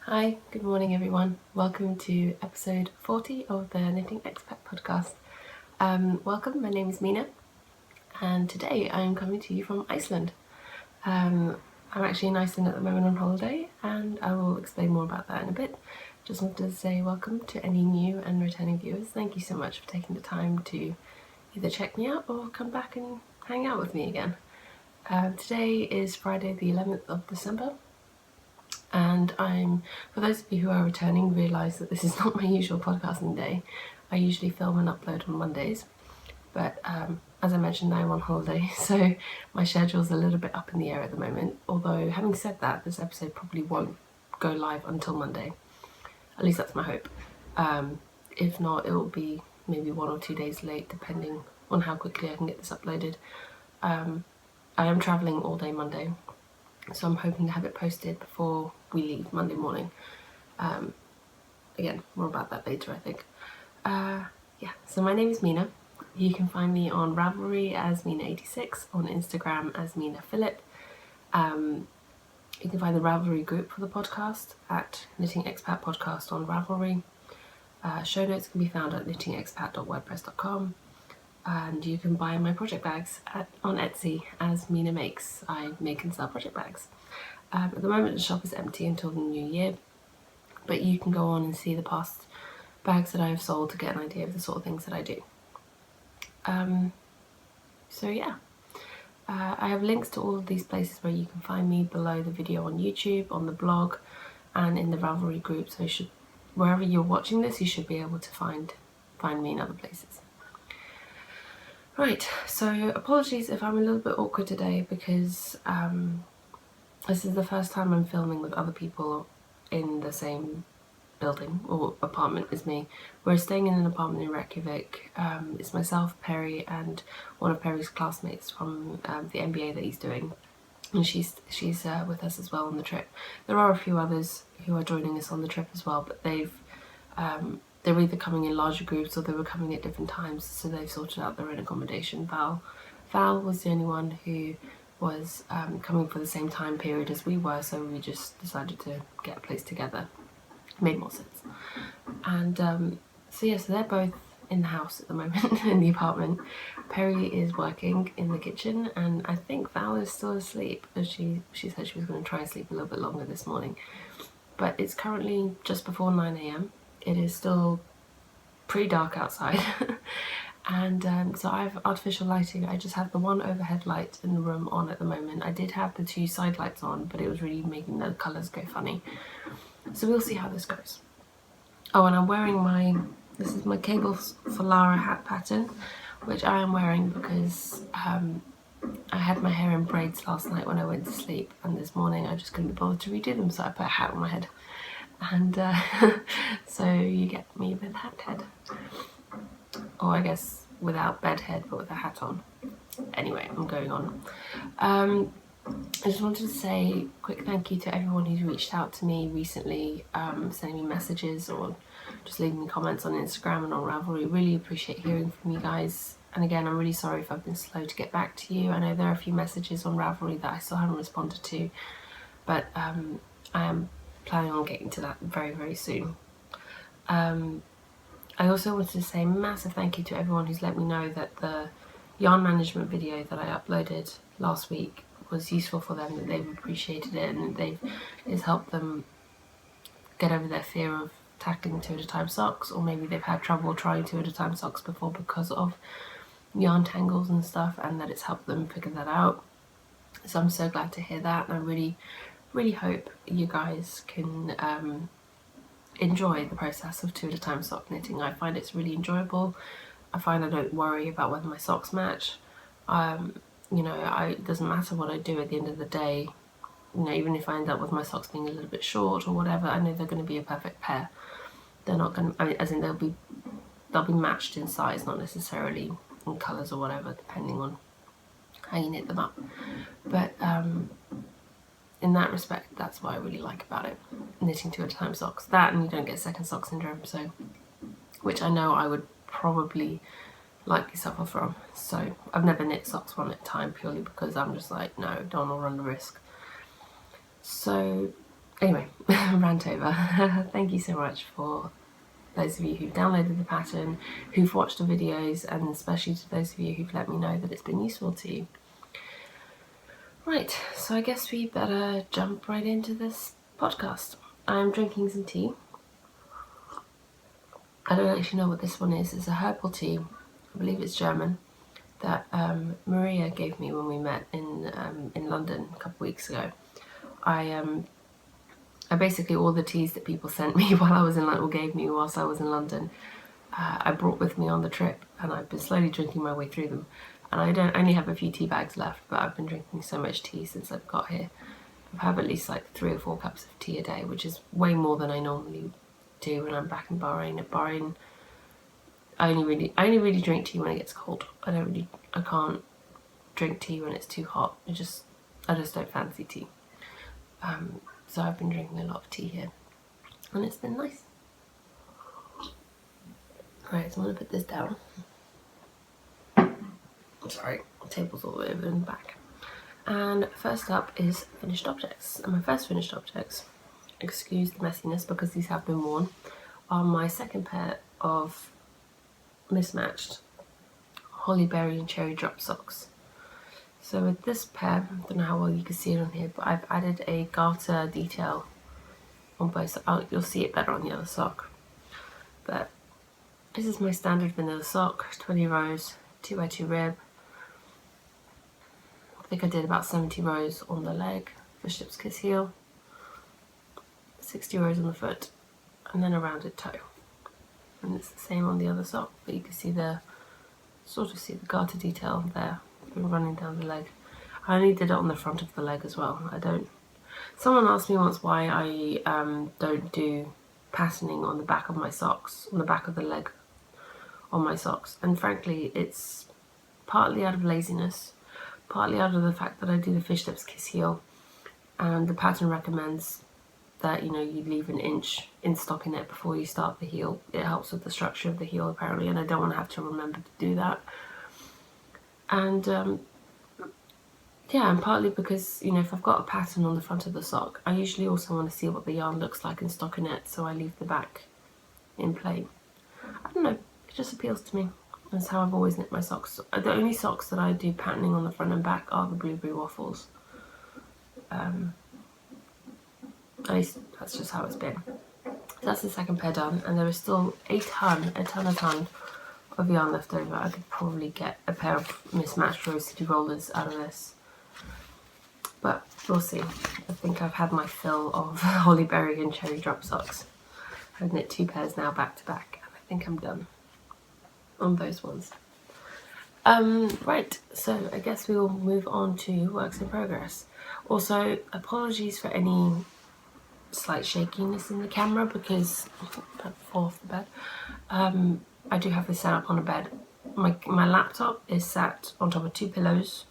Hi, good morning everyone. Welcome to episode 40 of the Knitting Expat Podcast. Welcome, my name is Mina and today I'm coming to you from Iceland. I'm actually in Iceland at the moment on holiday and I will explain more about that in a bit. Just wanted to say welcome to any new and returning viewers. Thank you so much for taking the time to either check me out or come back and hang out with me again. Today is Friday the 11th of December. And for those of you who are returning, realise that this is not my usual podcasting day. I usually film and upload on Mondays, but as I mentioned, I'm on holiday, so my schedule's a little bit up in the air at the moment. Although, having said that, this episode probably won't go live until Monday. At least that's my hope. If not, it will be maybe 1 or 2 days late, depending on how quickly I can get this uploaded. I am travelling all day Monday, so I'm hoping to have it posted before we leave Monday morning. Again, more about that later, I think. So my name is Mina. You can find me on Ravelry as Mina86, on Instagram as Mina Phillip. You can find the Ravelry group for the podcast at Knitting Expat Podcast on Ravelry. Show notes can be found at knittingexpat.wordpress.com. And you can buy my project bags on Etsy as Mina Makes. I make and sell project bags. At the moment the shop is empty until the new year, but you can go on and see the past bags that I have sold to get an idea of the sort of things that I do. I have links to all of these places where you can find me below the video on YouTube, on the blog, and in the Ravelry group. So wherever you're watching this, you should be able to find me in other places. Right, so apologies if I'm a little bit awkward today because this is the first time I'm filming with other people in the same building or apartment as me. We're staying in an apartment in Reykjavik. It's myself, Perry, and one of Perry's classmates from the MBA that he's doing, and she's with us as well on the trip. There are a few others who are joining us on the trip as well, but they're either coming in larger groups or they were coming at different times, so they've sorted out their own accommodation. Val was the only one who was coming for the same time period as we were, so we just decided to get a place together. Made more sense. And so they're both in the house at the moment, in the apartment. Perry is working in the kitchen, and I think Val is still asleep, as she said she was going to try and sleep a little bit longer this morning. But it's currently just before 9 a.m. It is still pretty dark outside. And so I have artificial lighting. I just have the one overhead light in the room on at the moment. I did have the 2 side lights on, but it was really making the colours go funny. So we'll see how this goes. Oh, and I'm wearing this is my Cables for Lara hat pattern, which I am wearing because I had my hair in braids last night when I went to sleep, and this morning I just couldn't be bothered to redo them, so I put a hat on my head. And so you get me with hat head. Or I guess without bed head, but with a hat on. Anyway, I'm going on. I just wanted to say a quick thank you to everyone who's reached out to me recently, sending me messages or just leaving me comments on Instagram and on Ravelry. Really appreciate hearing from you guys. And again, I'm really sorry if I've been slow to get back to you. I know there are a few messages on Ravelry that I still haven't responded to, but I am planning on getting to that very, very soon. I also wanted to say a massive thank you to everyone who's let me know that the yarn management video that I uploaded last week was useful for them, that they've appreciated it, and it's helped them get over their fear of tackling 2 at a time socks, or maybe they've had trouble trying 2 at a time socks before because of yarn tangles and stuff, and that it's helped them figure that out. So I'm so glad to hear that, and I really, really hope you guys can enjoy the process of 2 at a time sock knitting. I find it's really enjoyable. I find I don't worry about whether my socks match. It doesn't matter what I do at the end of the day. Even if I end up with my socks being a little bit short or whatever, I know they're going to be a perfect pair. They're not going to, as in they'll be matched in size, not necessarily in colours or whatever, depending on how you knit them up. But in that respect, that's what I really like about it, knitting 2 at a time socks. That, and you don't get second sock syndrome, which I know I would probably likely suffer from. So I've never knit socks 1 at a time, purely because I'm just like, no, don't want to run the risk. So Anyway, rant over. Thank you so much for those of you who've downloaded the pattern, who've watched the videos, and especially to those of you who've let me know that it's been useful to you. Right, so I guess we better jump right into this podcast. I'm drinking some tea. I don't actually know what this one is. It's a herbal tea. I believe it's German. That Maria gave me when we met in London a couple of weeks ago. I basically, all the teas that people sent me while I was in London, or gave me whilst I was in London, I brought with me on the trip, and I've been slowly drinking my way through them. And I don't only have a few tea bags left, but I've been drinking so much tea since I've got here. I've had at least like 3 or 4 cups of tea a day, which is way more than I normally do when I'm back in Bahrain. At Bahrain, I only really drink tea when it gets cold. I can't drink tea when it's too hot. I just don't fancy tea. So I've been drinking a lot of tea here, and it's been nice. Right, so I'm going to put this down. Sorry, the table's all the way over and back. And first up is finished objects. And my first finished objects, excuse the messiness because these have been worn, are my second pair of mismatched holly berry and cherry drop socks. So with this pair, I don't know how well you can see it on here, but I've added a garter detail on both sides. You'll see it better on the other sock. But this is my standard vanilla sock, 20 rows, 2x2 rib. I think I did about 70 rows on the leg, bishop's kiss heel, 60 rows on the foot, and then a rounded toe. And it's the same on the other sock, but you can see the garter detail there running down the leg. I only did it on the front of the leg as well. Someone asked me once why I don't do patterning on the back of my socks, on the back of the leg on my socks, and frankly it's partly out of laziness, partly out of the fact that I do the fishtips kiss heel, and the pattern recommends that you leave an inch in stockinette before you start the heel. It helps with the structure of the heel apparently, and I don't want to have to remember to do that. And and partly because if I've got a pattern on the front of the sock, I usually also want to see what the yarn looks like in stockinette, so I leave the back in plain. I don't know, it just appeals to me. That's how I've always knit my socks. The only socks that I do patterning on the front and back are the blueberry waffles. At least that's just how it's been. So that's the second pair done, and there is still a ton of yarn left over. I could probably get a pair of mismatched Rose City rollers out of this, but we'll see. I think I've had my fill of holly berry and cherry drop socks. I've knit 2 pairs now back to back, and I think I'm done on those ones. Right, so I guess we will move on to works in progress. Also, apologies for any slight shakiness in the camera because I fall off the bed. I do have this set up on a bed. My laptop is sat on top of 2 pillows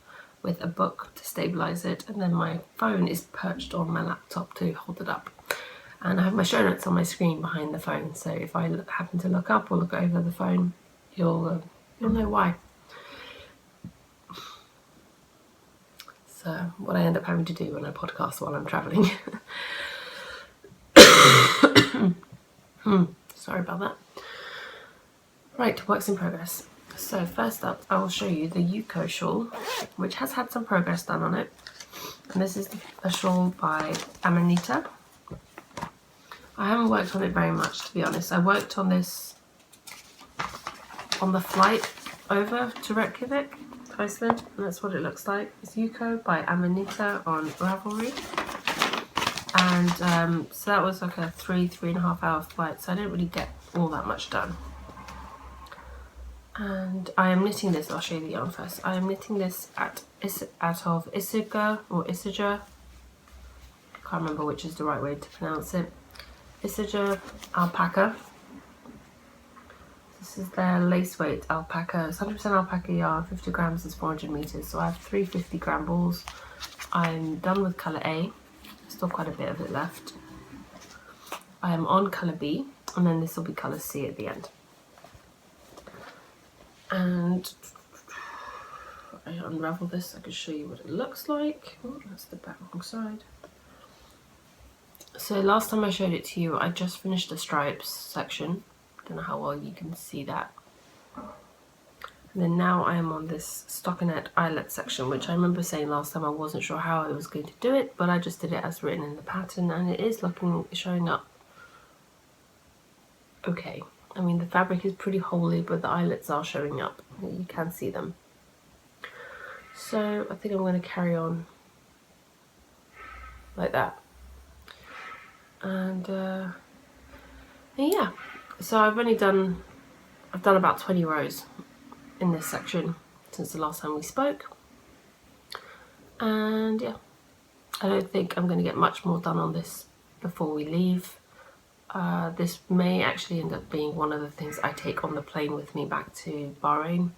with a book to stabilise it, and then my phone is perched on my laptop to hold it up. And I have my show notes on my screen behind the phone, so if I happen to look up or look over the phone, you'll know why. So what I end up having to do when I podcast while I'm travelling. Sorry about that. Right, works in progress. So first up, I will show you the Yuko shawl, which has had some progress done on it. And this is a shawl by Amanita. I haven't worked on it very much, to be honest. I worked on this on the flight over to Reykjavik, Iceland, and that's what it looks like. It's Yuko by Amanita on Ravelry. And so that was like a 3.5 hour flight, so I didn't really get all that much done. And I am knitting this, I'll show you the yarn first. I am knitting this out of Isiga or Isiga. I can't remember which is the right way to pronounce it. Isiga alpaca. This is their lace weight alpaca. It's 100% alpaca yarn, 50 grams is 400 meters. So I have 3 50-gram balls. I'm done with colour A. Still quite a bit of it left. I am on colour B, and then this will be colour C at the end. And I unravel this, I can show you what it looks like. Oh, that's the back wrong side. So last time I showed it to you, I just finished the stripes section. Don't know how well you can see that. And then now I am on this stockinette eyelet section, which I remember saying last time I wasn't sure how I was going to do it, but I just did it as written in the pattern, and it is showing up okay. I mean, the fabric is pretty holey, but the eyelets are showing up. You can see them. So I think I'm going to carry on like that. And yeah, so I've done about 20 rows in this section since the last time we spoke. And yeah, I don't think I'm going to get much more done on this before we leave. This may actually end up being one of the things I take on the plane with me back to Bahrain,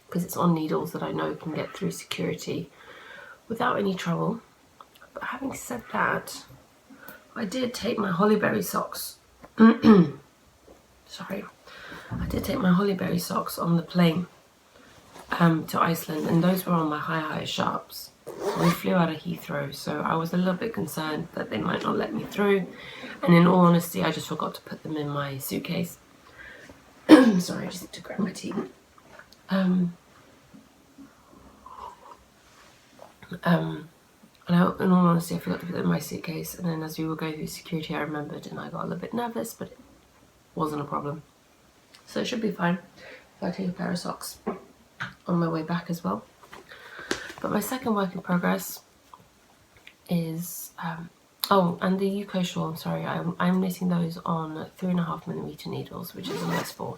because it's on needles that I know can get through security without any trouble. But having said that, I did take my hollyberry socks. Sorry. I did take my hollyberry socks on the plane to Iceland, and those were on my high sharps. We flew out of Heathrow, so I was a little bit concerned that they might not let me through. And in all honesty, I just forgot to put them in my suitcase. Sorry, I just need to grab my tea. In all honesty, I forgot to put them in my suitcase, and then as we were going through security, I remembered, and I got a little bit nervous, but it wasn't a problem. So it should be fine if I take a pair of socks on my way back as well. But my second work in progress is, and the Yuko shawl, I'm sorry, I'm knitting those on 3.5mm needles, which is a nice 4.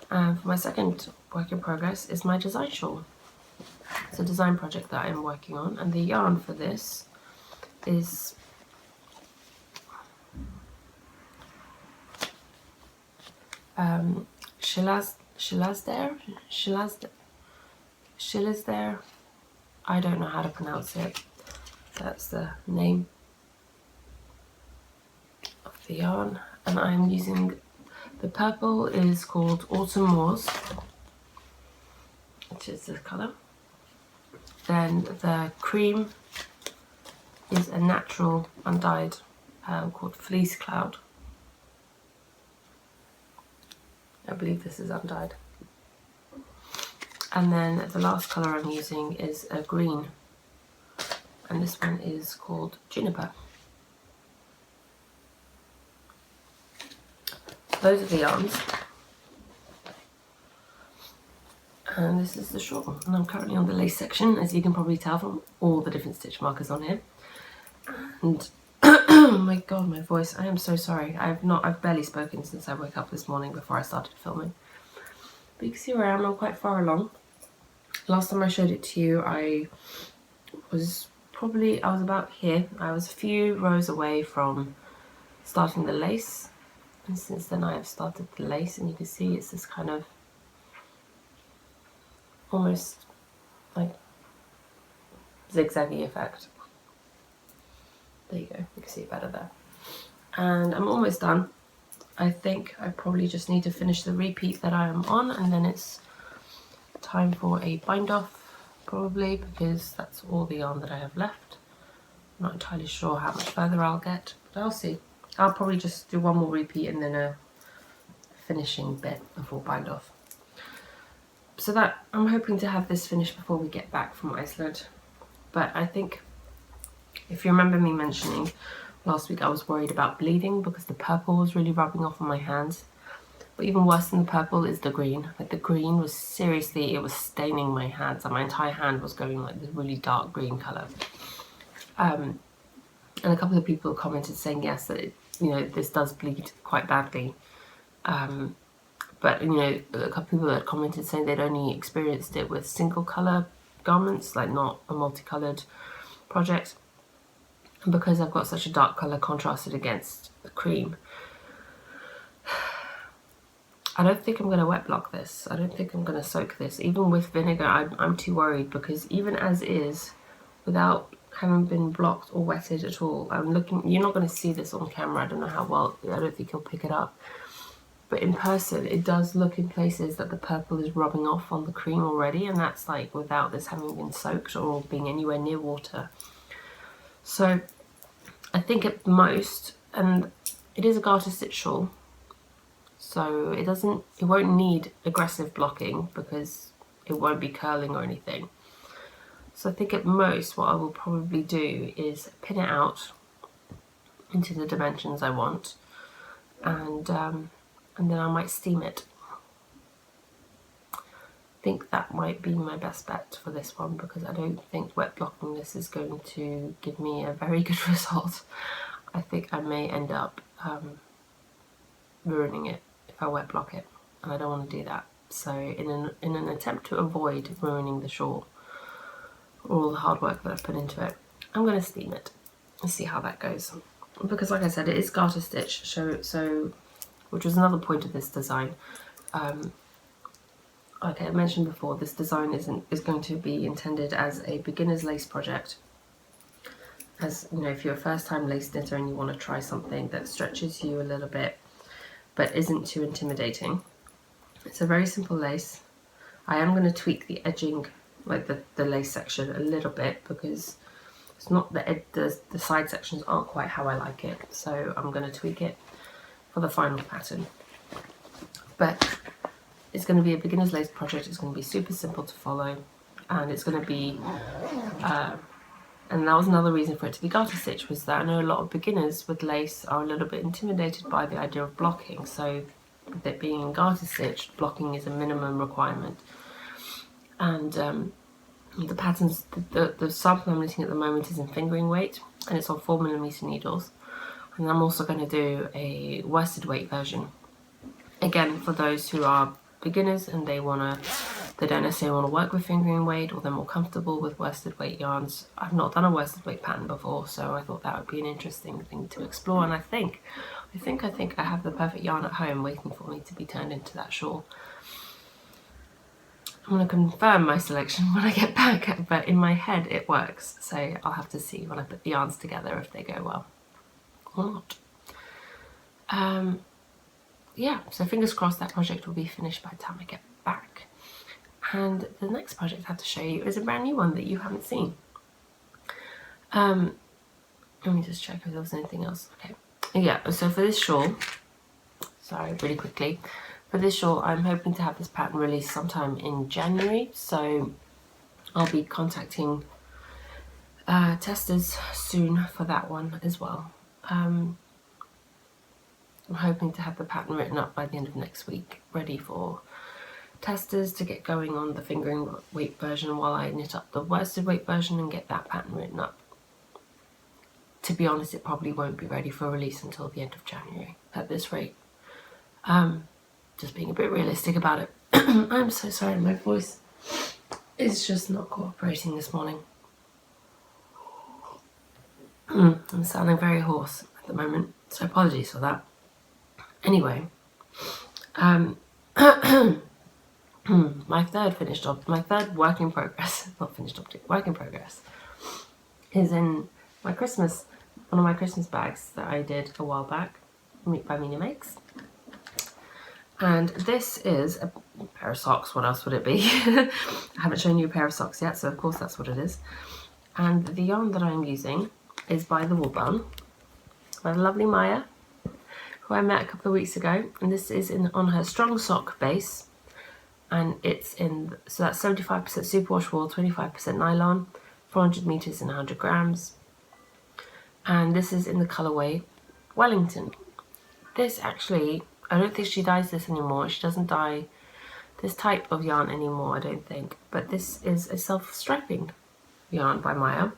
For my second work in progress is my design shawl. It's a design project that I'm working on, and the yarn for this is Shilazder. I don't know how to pronounce it. That's the name of the yarn, and I'm using the purple is called Autumn Moors, which is this colour. Then the cream is a natural undyed called Fleece Cloud. I believe this is undyed. And then the last colour I'm using is a green, and this one is called Juniper. Those are the yarns. And this is the shawl. And I'm currently on the lace section, as you can probably tell from all the different stitch markers on here. And oh my god, my voice. I am so sorry. I've barely spoken since I woke up this morning before I started filming. But you can see where I am. I'm quite far along. Last time I showed it to you, I was about here. I was a few rows away from starting the lace. And since then I have started the lace, and you can see it's this kind of almost like zigzaggy effect. There you go, you can see it better there. And I'm almost done. I think I probably just need to finish the repeat that I am on, and then it's time for a bind off, probably, because that's all the yarn that I have left. I'm not entirely sure how much further I'll get, but I'll see. I'll probably just do one more repeat and then a finishing bit before bind off. So that, I'm hoping to have this finished before we get back from Iceland. But I think, if you remember me mentioning last week, I was worried about bleeding because the purple was really rubbing off on my hands. But even worse than the purple is the green. Like, the green was seriously, it was staining my hands, and my entire hand was going like this really dark green colour. And a couple of people commented saying yes, that this does bleed quite badly. But a couple of people had commented saying they'd only experienced it with single colour garments, like not a multicoloured project. And because I've got such a dark colour contrasted against the cream, I don't think I'm going to wet block this. I don't think I'm going to soak this. Even with vinegar, I'm too worried, because even as is, without having been blocked or wetted at all, you're not going to see this on camera. I don't know how well, I don't think you'll pick it up. But in person, it does look in places that the purple is rubbing off on the cream already, and that's like without this having been soaked or being anywhere near water. So I think at most, and it is a garter stitch shawl, so it won't need aggressive blocking because it won't be curling or anything. So I think at most what I will probably do is pin it out into the dimensions I want, and then I might steam it. I think that might be my best bet for this one, because I don't think wet blocking this is going to give me a very good result. I think I may end up ruining it if I wet block it, and I don't want to do that. So in an attempt to avoid ruining the shawl, all the hard work that I've put into it, I'm going to steam it and see how that goes. Because like I said, it is garter stitch, so which was another point of this design. Like I mentioned before, this design is going to be intended as a beginner's lace project. As you know, if you're a first-time lace knitter and you want to try something that stretches you a little bit but isn't too intimidating. It's a very simple lace. I am going to tweak the edging, like the lace section, a little bit, because it's not the side sections aren't quite how I like it, so I'm going to tweak it for the final pattern. But it's going to be a beginner's lace project. It's going to be super simple to follow, and it's going to be and that was another reason for it to be garter stitch, was that I know a lot of beginners with lace are a little bit intimidated by the idea of blocking. So with it being in garter stitch, blocking is a minimum requirement. And the patterns, the sample I'm knitting at the moment is in fingering weight, and it's on 4mm needles. And I'm also going to do a worsted weight version. Again, for those who are beginners and they don't necessarily want to work with fingering weight, or they're more comfortable with worsted weight yarns. I've not done a worsted weight pattern before, so I thought that would be an interesting thing to explore. And I think I have the perfect yarn at home waiting for me to be turned into that shawl. I'm going to confirm my selection when I get back, but in my head it works, so I'll have to see when I put the yarns together if they go well or not. Yeah, so fingers crossed that project will be finished by the time I get back. And the next project I have to show you is a brand new one that you haven't seen. Let me just check if there was anything else. Okay, yeah, so for this shawl, sorry, really quickly, for this shawl I'm hoping to have this pattern released sometime in January, so I'll be contacting testers soon for that one as well. I'm hoping to have the pattern written up by the end of next week, ready for testers to get going on the fingering weight version while I knit up the worsted weight version and get that pattern written up. To be honest, it probably won't be ready for release until the end of January at this rate. Just being a bit realistic about it. I'm so sorry, my voice is just not cooperating this morning. I'm sounding very hoarse at the moment, so apologies for that. Anyway, my third work in progress, not finished object, work in progress, is in one of my Christmas bags that I did a while back, by Mina Makes. And this is a pair of socks. What else would it be? I haven't shown you a pair of socks yet, so of course that's what it is. And the yarn that I'm using is by the Wool Barn, by the lovely Maya, who I met a couple of weeks ago. And this is on her strong sock base, and it's in, so that's 75% superwash wool, 25% nylon, 400 meters and 100 grams. And this is in the colorway Wellington. This actually, I don't think she dyes this anymore. She doesn't dye this type of yarn anymore, I don't think. But this is a self-striping yarn by Maya.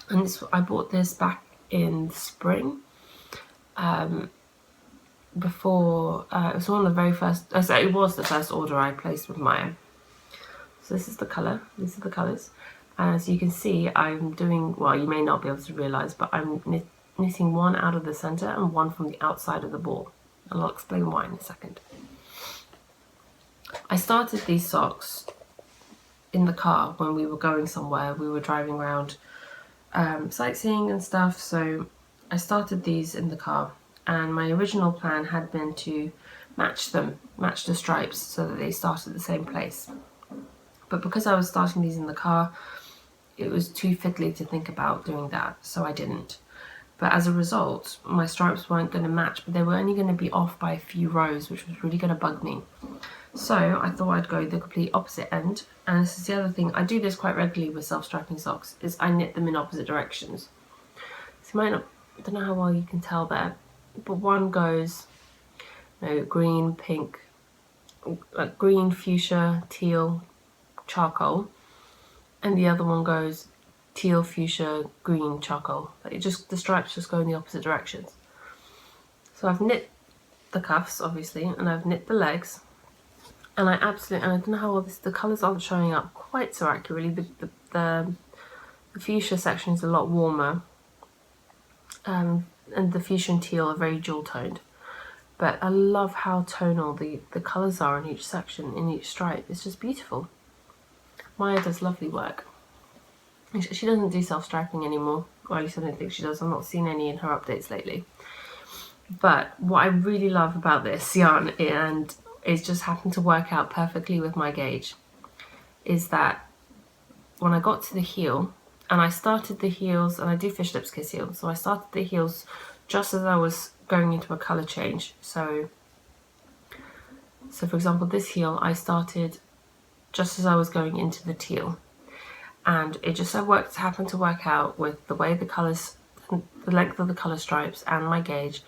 And I bought this back in spring. Before, it was one of the very first, it was the first order I placed with Maya. So this is the colour, these are the colours. And as you can see, I'm doing, well, you may not be able to realise, but I'm knitting one out of the centre and one from the outside of the ball. And I'll explain why in a second. I started these socks in the car when we were going somewhere. We were driving around sightseeing and stuff, so I started these in the car. And my original plan had been to match the stripes so that they start at the same place. But because I was starting these in the car, it was too fiddly to think about doing that, so I didn't. But as a result, my stripes weren't going to match, but they were only going to be off by a few rows, which was really going to bug me. So I thought I'd go the complete opposite end. And this is the other thing, I do this quite regularly with self-striping socks, is I knit them in opposite directions. So you might not, I don't know how well you can tell there, but one goes, green, pink, like green, fuchsia, teal, charcoal, and the other one goes teal, fuchsia, green, charcoal. Like the stripes just go in the opposite directions. So I've knit the cuffs, obviously, and I've knit the legs, and I don't know how well the colours aren't showing up quite so accurately. The fuchsia section is a lot warmer, and the fuchsia and teal are very dual toned. But I love how tonal the colours are in each section, in each stripe. It's just beautiful. Maya does lovely work. She doesn't do self-striping anymore, or at least I don't think she does. I've not seen any in her updates lately. But what I really love about this yarn, and it's just happened to work out perfectly with my gauge, is that when I got to the heel, and I started the heels, and I do fish lips kiss heels, so I started the heels just as I was going into a colour change. So for example, this heel I started just as I was going into the teal, and it just happened to work out with the way the colours, the length of the colour stripes and my gauge,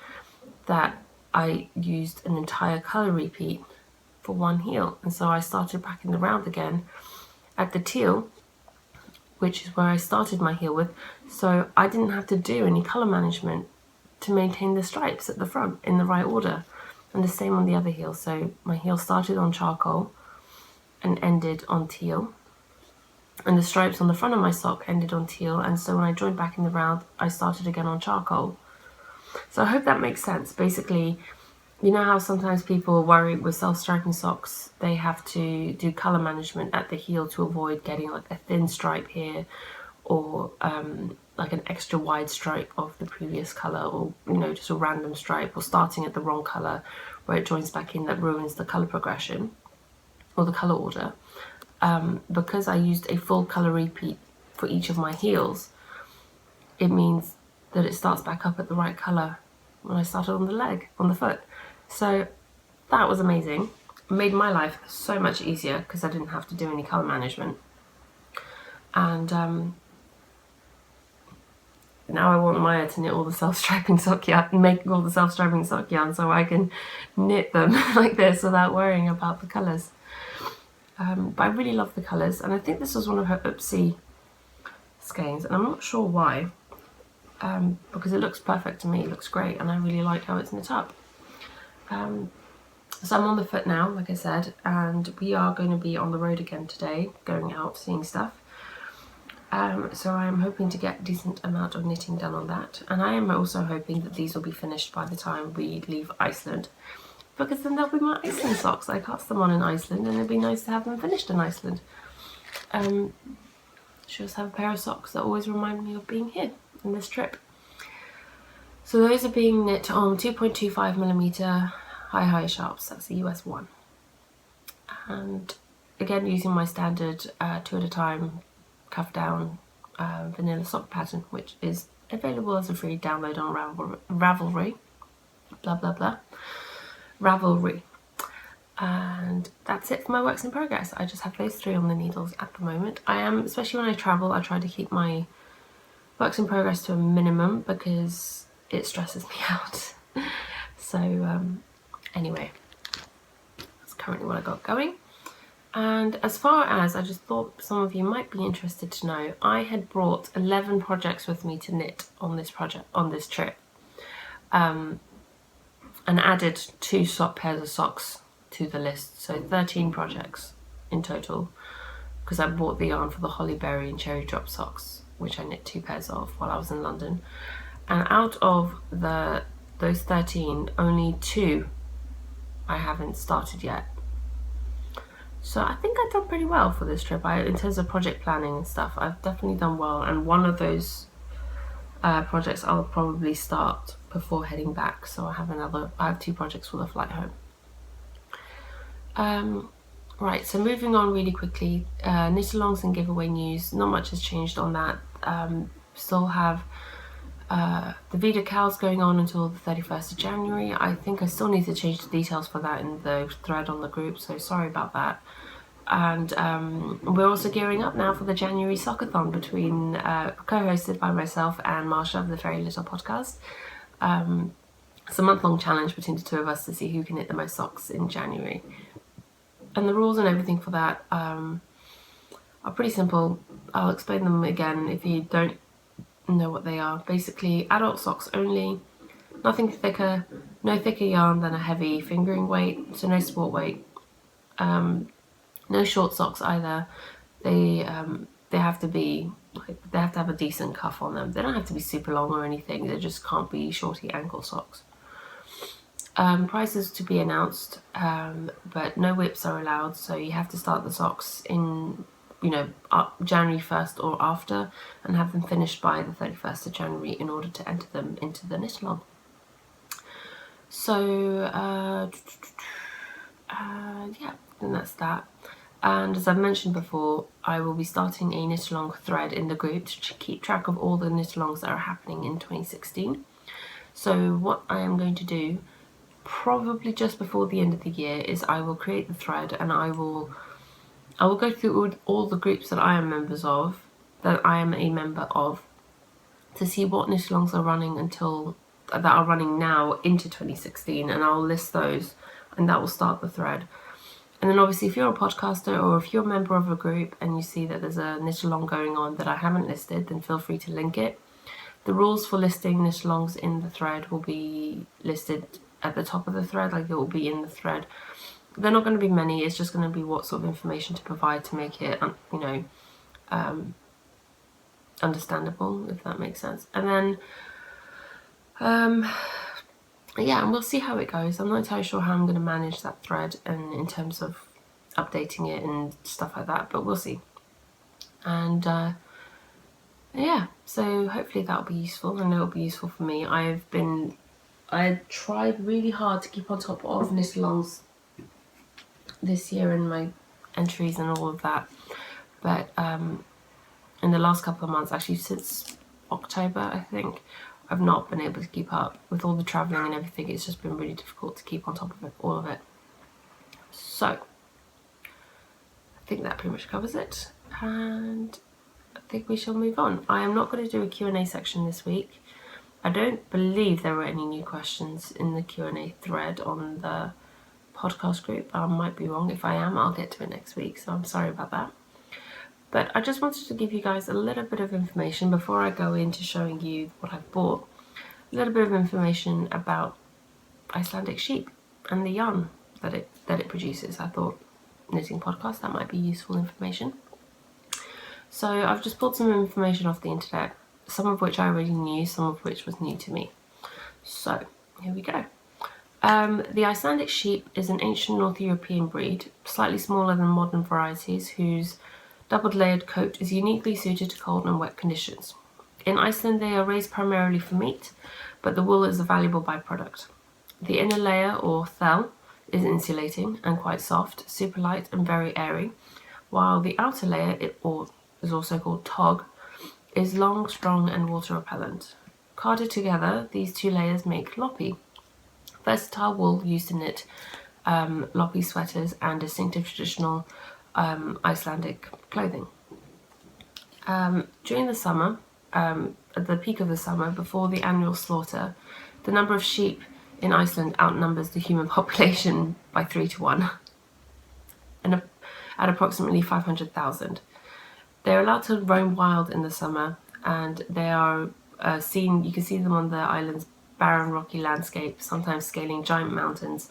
that I used an entire colour repeat for one heel. And so I started back in the round again at the teal, which is where I started my heel with, so I didn't have to do any colour management to maintain the stripes at the front in the right order. And the same on the other heel. So my heel started on charcoal and ended on teal, and the stripes on the front of my sock ended on teal, and so when I joined back in the round I started again on charcoal. So I hope that makes sense. Basically, you know how sometimes people worry with self-striping socks, they have to do colour management at the heel to avoid getting like a thin stripe here, or like an extra wide stripe of the previous colour, or just a random stripe, or starting at the wrong colour where it joins back in, that ruins the colour progression or the colour order. Because I used a full colour repeat for each of my heels, it means that it starts back up at the right colour when I started on the foot. So that was amazing. It made my life so much easier because I didn't have to do any colour management. And now I want Maya to knit all the self-striping sock yarn, make all the self-striping sock yarn, so I can knit them like this without worrying about the colours. But I really love the colours, and I think this was one of her Oopsie skeins, and I'm not sure why, because it looks perfect to me. It looks great, and I really like how it's knit up. So I'm on the foot now, like I said, and we are going to be on the road again today, going out, seeing stuff. So I'm hoping to get a decent amount of knitting done on that, and I am also hoping that these will be finished by the time we leave Iceland, because then they'll be my Iceland socks. I cast them on in Iceland, and it'd be nice to have them finished in Iceland. Should just have a pair of socks that always remind me of being here on this trip. So those are being knit on 2.25mm high sharps. That's the US one, and again using my standard 2 at a time cuff down vanilla sock pattern, which is available as a free download on Ravelry. Ravelry. And that's it for my works in progress. I just have those 3 on the needles at the moment. I am, especially when I travel, I try to keep my works in progress to a minimum because it stresses me out. So anyway, that's currently what I got going. And as far as, I just thought some of you might be interested to know, I had brought 11 projects with me to knit on this trip, and added 2 pairs of socks to the list, so 13 projects in total, because I bought the yarn for the holly berry and cherry drop socks, which I knit 2 pairs of while I was in London. And out of those 13, only 2 I haven't started yet. So I think I've done pretty well for this trip. In terms of project planning and stuff, I've definitely done well, and one of those projects I'll probably start before heading back, so I have 2 projects for the flight home. Right, so moving on really quickly, knit alongs and giveaway news. Not much has changed on that. Still have The Vida KALs going on until the 31st of January. I think I still need to change the details for that in the thread on the group, so sorry about that. And we're also gearing up now for the January Sockathon between co-hosted by myself and Marsha of the Very Little Podcast. It's a month-long challenge between the two of us to see who can knit the most socks in January. And the rules and everything for that are pretty simple. I'll explain them again if you don't know what they are. Basically, adult socks only, nothing thicker, no thicker yarn than a heavy fingering weight, so no sport weight. No short socks either. They have to be they have to have a decent cuff on them. They don't have to be super long or anything. They just can't be shorty ankle socks. Prices to be announced, but no whips are allowed. So you have to start the socks in January 1st or after, and have them finished by the 31st of January in order to enter them into the knit along. So yeah, and that's that. And as I've mentioned before, I will be starting a knit along thread in the group to keep track of all the knit alongs that are happening in 2016. So what I am going to do, probably just before the end of the year, is I will create the thread, and I will go through all the groups that I am a member of, to see what knit alongs are running that are running now into 2016, and I'll list those, and that will start the thread. And then obviously if you're a podcaster or if you're a member of a group and you see that there's a knit along going on that I haven't listed, then feel free to link it. The rules for listing knit alongs in the thread will be listed at the top of the thread, like it will be in the thread. They're not going to be many, it's just going to be what sort of information to provide to make it, understandable, if that makes sense. And then, yeah, and we'll see how it goes. I'm not entirely sure how I'm going to manage that thread and in terms of updating it and stuff like that, but we'll see. And yeah, so hopefully that'll be useful. I know it'll be useful for me. I tried really hard to keep on top of knit alongs this year in my entries and all of that, but in the last couple of months, actually since October I think, I've not been able to keep up with all the travelling and everything. It's just been really difficult to keep on top of all of it. So I think that pretty much covers it, and I think we shall move on. I am not going to do a Q&A section this week. I don't believe there were any new questions in the Q&A thread on the podcast group. I might be wrong. If I am, I'll get to it next week, so I'm sorry about that. But I just wanted to give you guys a little bit of information before I go into showing you what I've bought. A little bit of information about Icelandic sheep and the yarn that it produces. I thought Knitting Podcast, that might be useful information. So I've just pulled some information off the internet, some of which I already knew, some of which was new to me. So here we go. The Icelandic sheep is an ancient North European breed, slightly smaller than modern varieties, whose doubled layered coat is uniquely suited to cold and wet conditions. In Iceland they are raised primarily for meat, but the wool is a valuable byproduct. The inner layer, or thell, is insulating and quite soft, super light and very airy, while the outer layer, or is also called tog, is long, strong and water repellent. Carded together, these two layers make lopi, versatile wool used to knit lopi sweaters and distinctive traditional Icelandic clothing. During the summer, at the peak of the summer, before the annual slaughter, the number of sheep in Iceland outnumbers the human population by 3 to 1, and at approximately 500,000. They're allowed to roam wild in the summer, and they are seen. You can see them on the island's barren rocky landscape, sometimes scaling giant mountains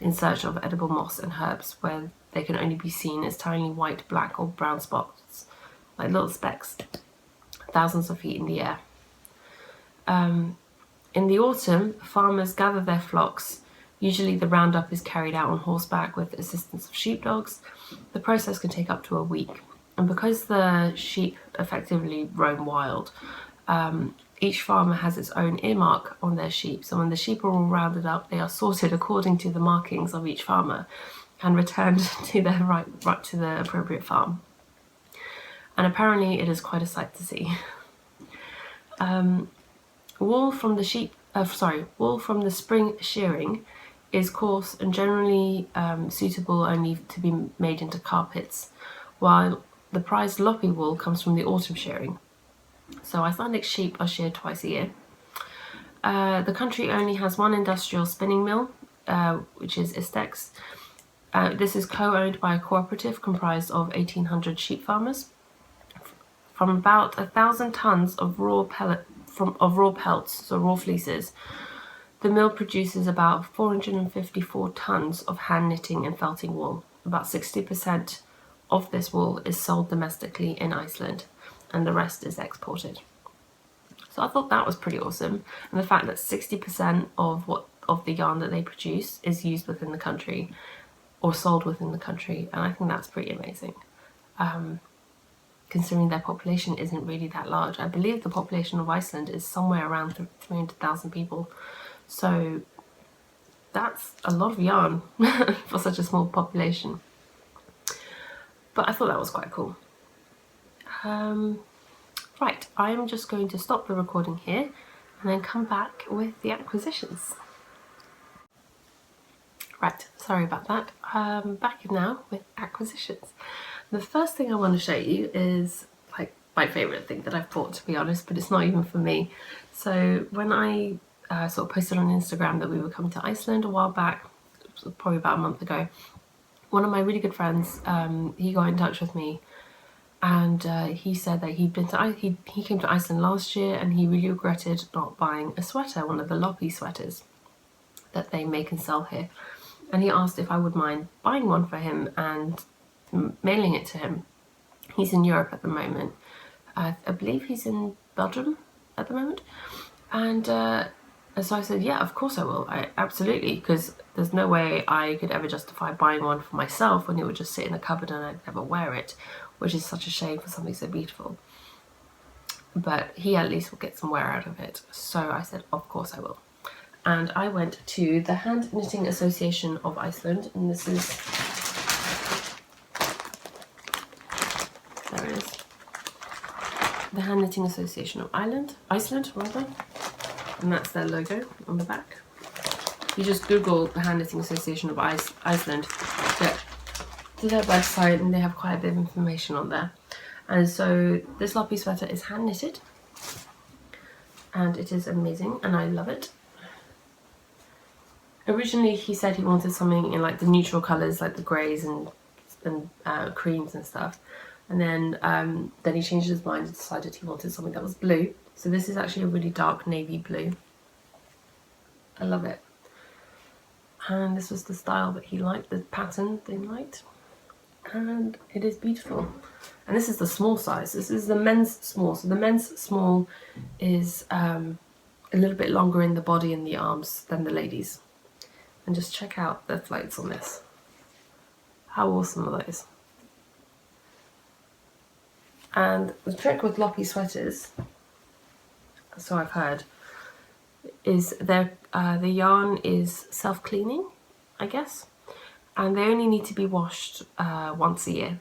in search of edible moss and herbs, where they can only be seen as tiny white, black or brown spots, like little specks, thousands of feet in the air. In the autumn, farmers gather their flocks. Usually the roundup is carried out on horseback with the assistance of sheepdogs. The process can take up to a week. And because the sheep effectively roam wild, each farmer has its own earmark on their sheep. So when the sheep are all rounded up, they are sorted according to the markings of each farmer and returned to their right to the appropriate farm. And apparently it is quite a sight to see. Wool from the spring shearing is coarse and generally suitable only to be made into carpets, while the prized loppy wool comes from the autumn shearing. So Icelandic sheep are sheared twice a year. The country only has one industrial spinning mill, which is Istex. This is co-owned by a cooperative comprised of 1,800 sheep farmers. From about 1,000 tons of raw pelts, so raw fleeces, the mill produces about 454 tons of hand knitting and felting wool. About 60% of this wool is sold domestically in Iceland, and the rest is exported. So I thought that was pretty awesome, and the fact that 60% of the yarn that they produce is used within the country or sold within the country, and I think that's pretty amazing. Considering their population isn't really that large. I believe the population of Iceland is somewhere around 300,000 people. So that's a lot of yarn for such a small population. But I thought that was quite cool. Right, I'm just going to stop the recording here and then come back with the acquisitions. Right, sorry about that. Back now with acquisitions. The first thing I want to show you is like my favourite thing that I've bought, to be honest, but it's not even for me. So when I sort of posted on Instagram that we were coming to Iceland a while back, probably about a month ago, one of my really good friends, he got in touch with me, and he said that he came to Iceland last year and he really regretted not buying a sweater, one of the loppy sweaters that they make and sell here. And he asked if I would mind buying one for him and mailing it to him. He's in Europe at the moment. I believe he's in Belgium at the moment. And so I said, yeah, of course I will. Absolutely, because there's no way I could ever justify buying one for myself when it would just sit in a cupboard and I'd never wear it, which is such a shame for something so beautiful. But he at least will get some wear out of it. So I said, of course I will. And I went to the Hand Knitting Association of Iceland, and this is, there it is, the Hand Knitting Association of Iceland, and that's their logo on the back. You just Google the Hand Knitting Association of Iceland, get to their website, and they have quite a bit of information on there. And so this loppy sweater is hand knitted, and it is amazing, and I love it. Originally he said he wanted something in like the neutral colours, like the greys and creams and stuff, and then he changed his mind and decided he wanted something that was blue. So this is actually a really dark navy blue. I love it. And this was the style that he liked, the pattern they liked, and it is beautiful. And this is the small size. This is the men's small. So the men's small is a little bit longer in the body and the arms than the ladies. And just check out the floats on this. How awesome are those? And the trick with loppy sweaters, so I've heard, is the yarn is self-cleaning, I guess, and they only need to be washed once a year,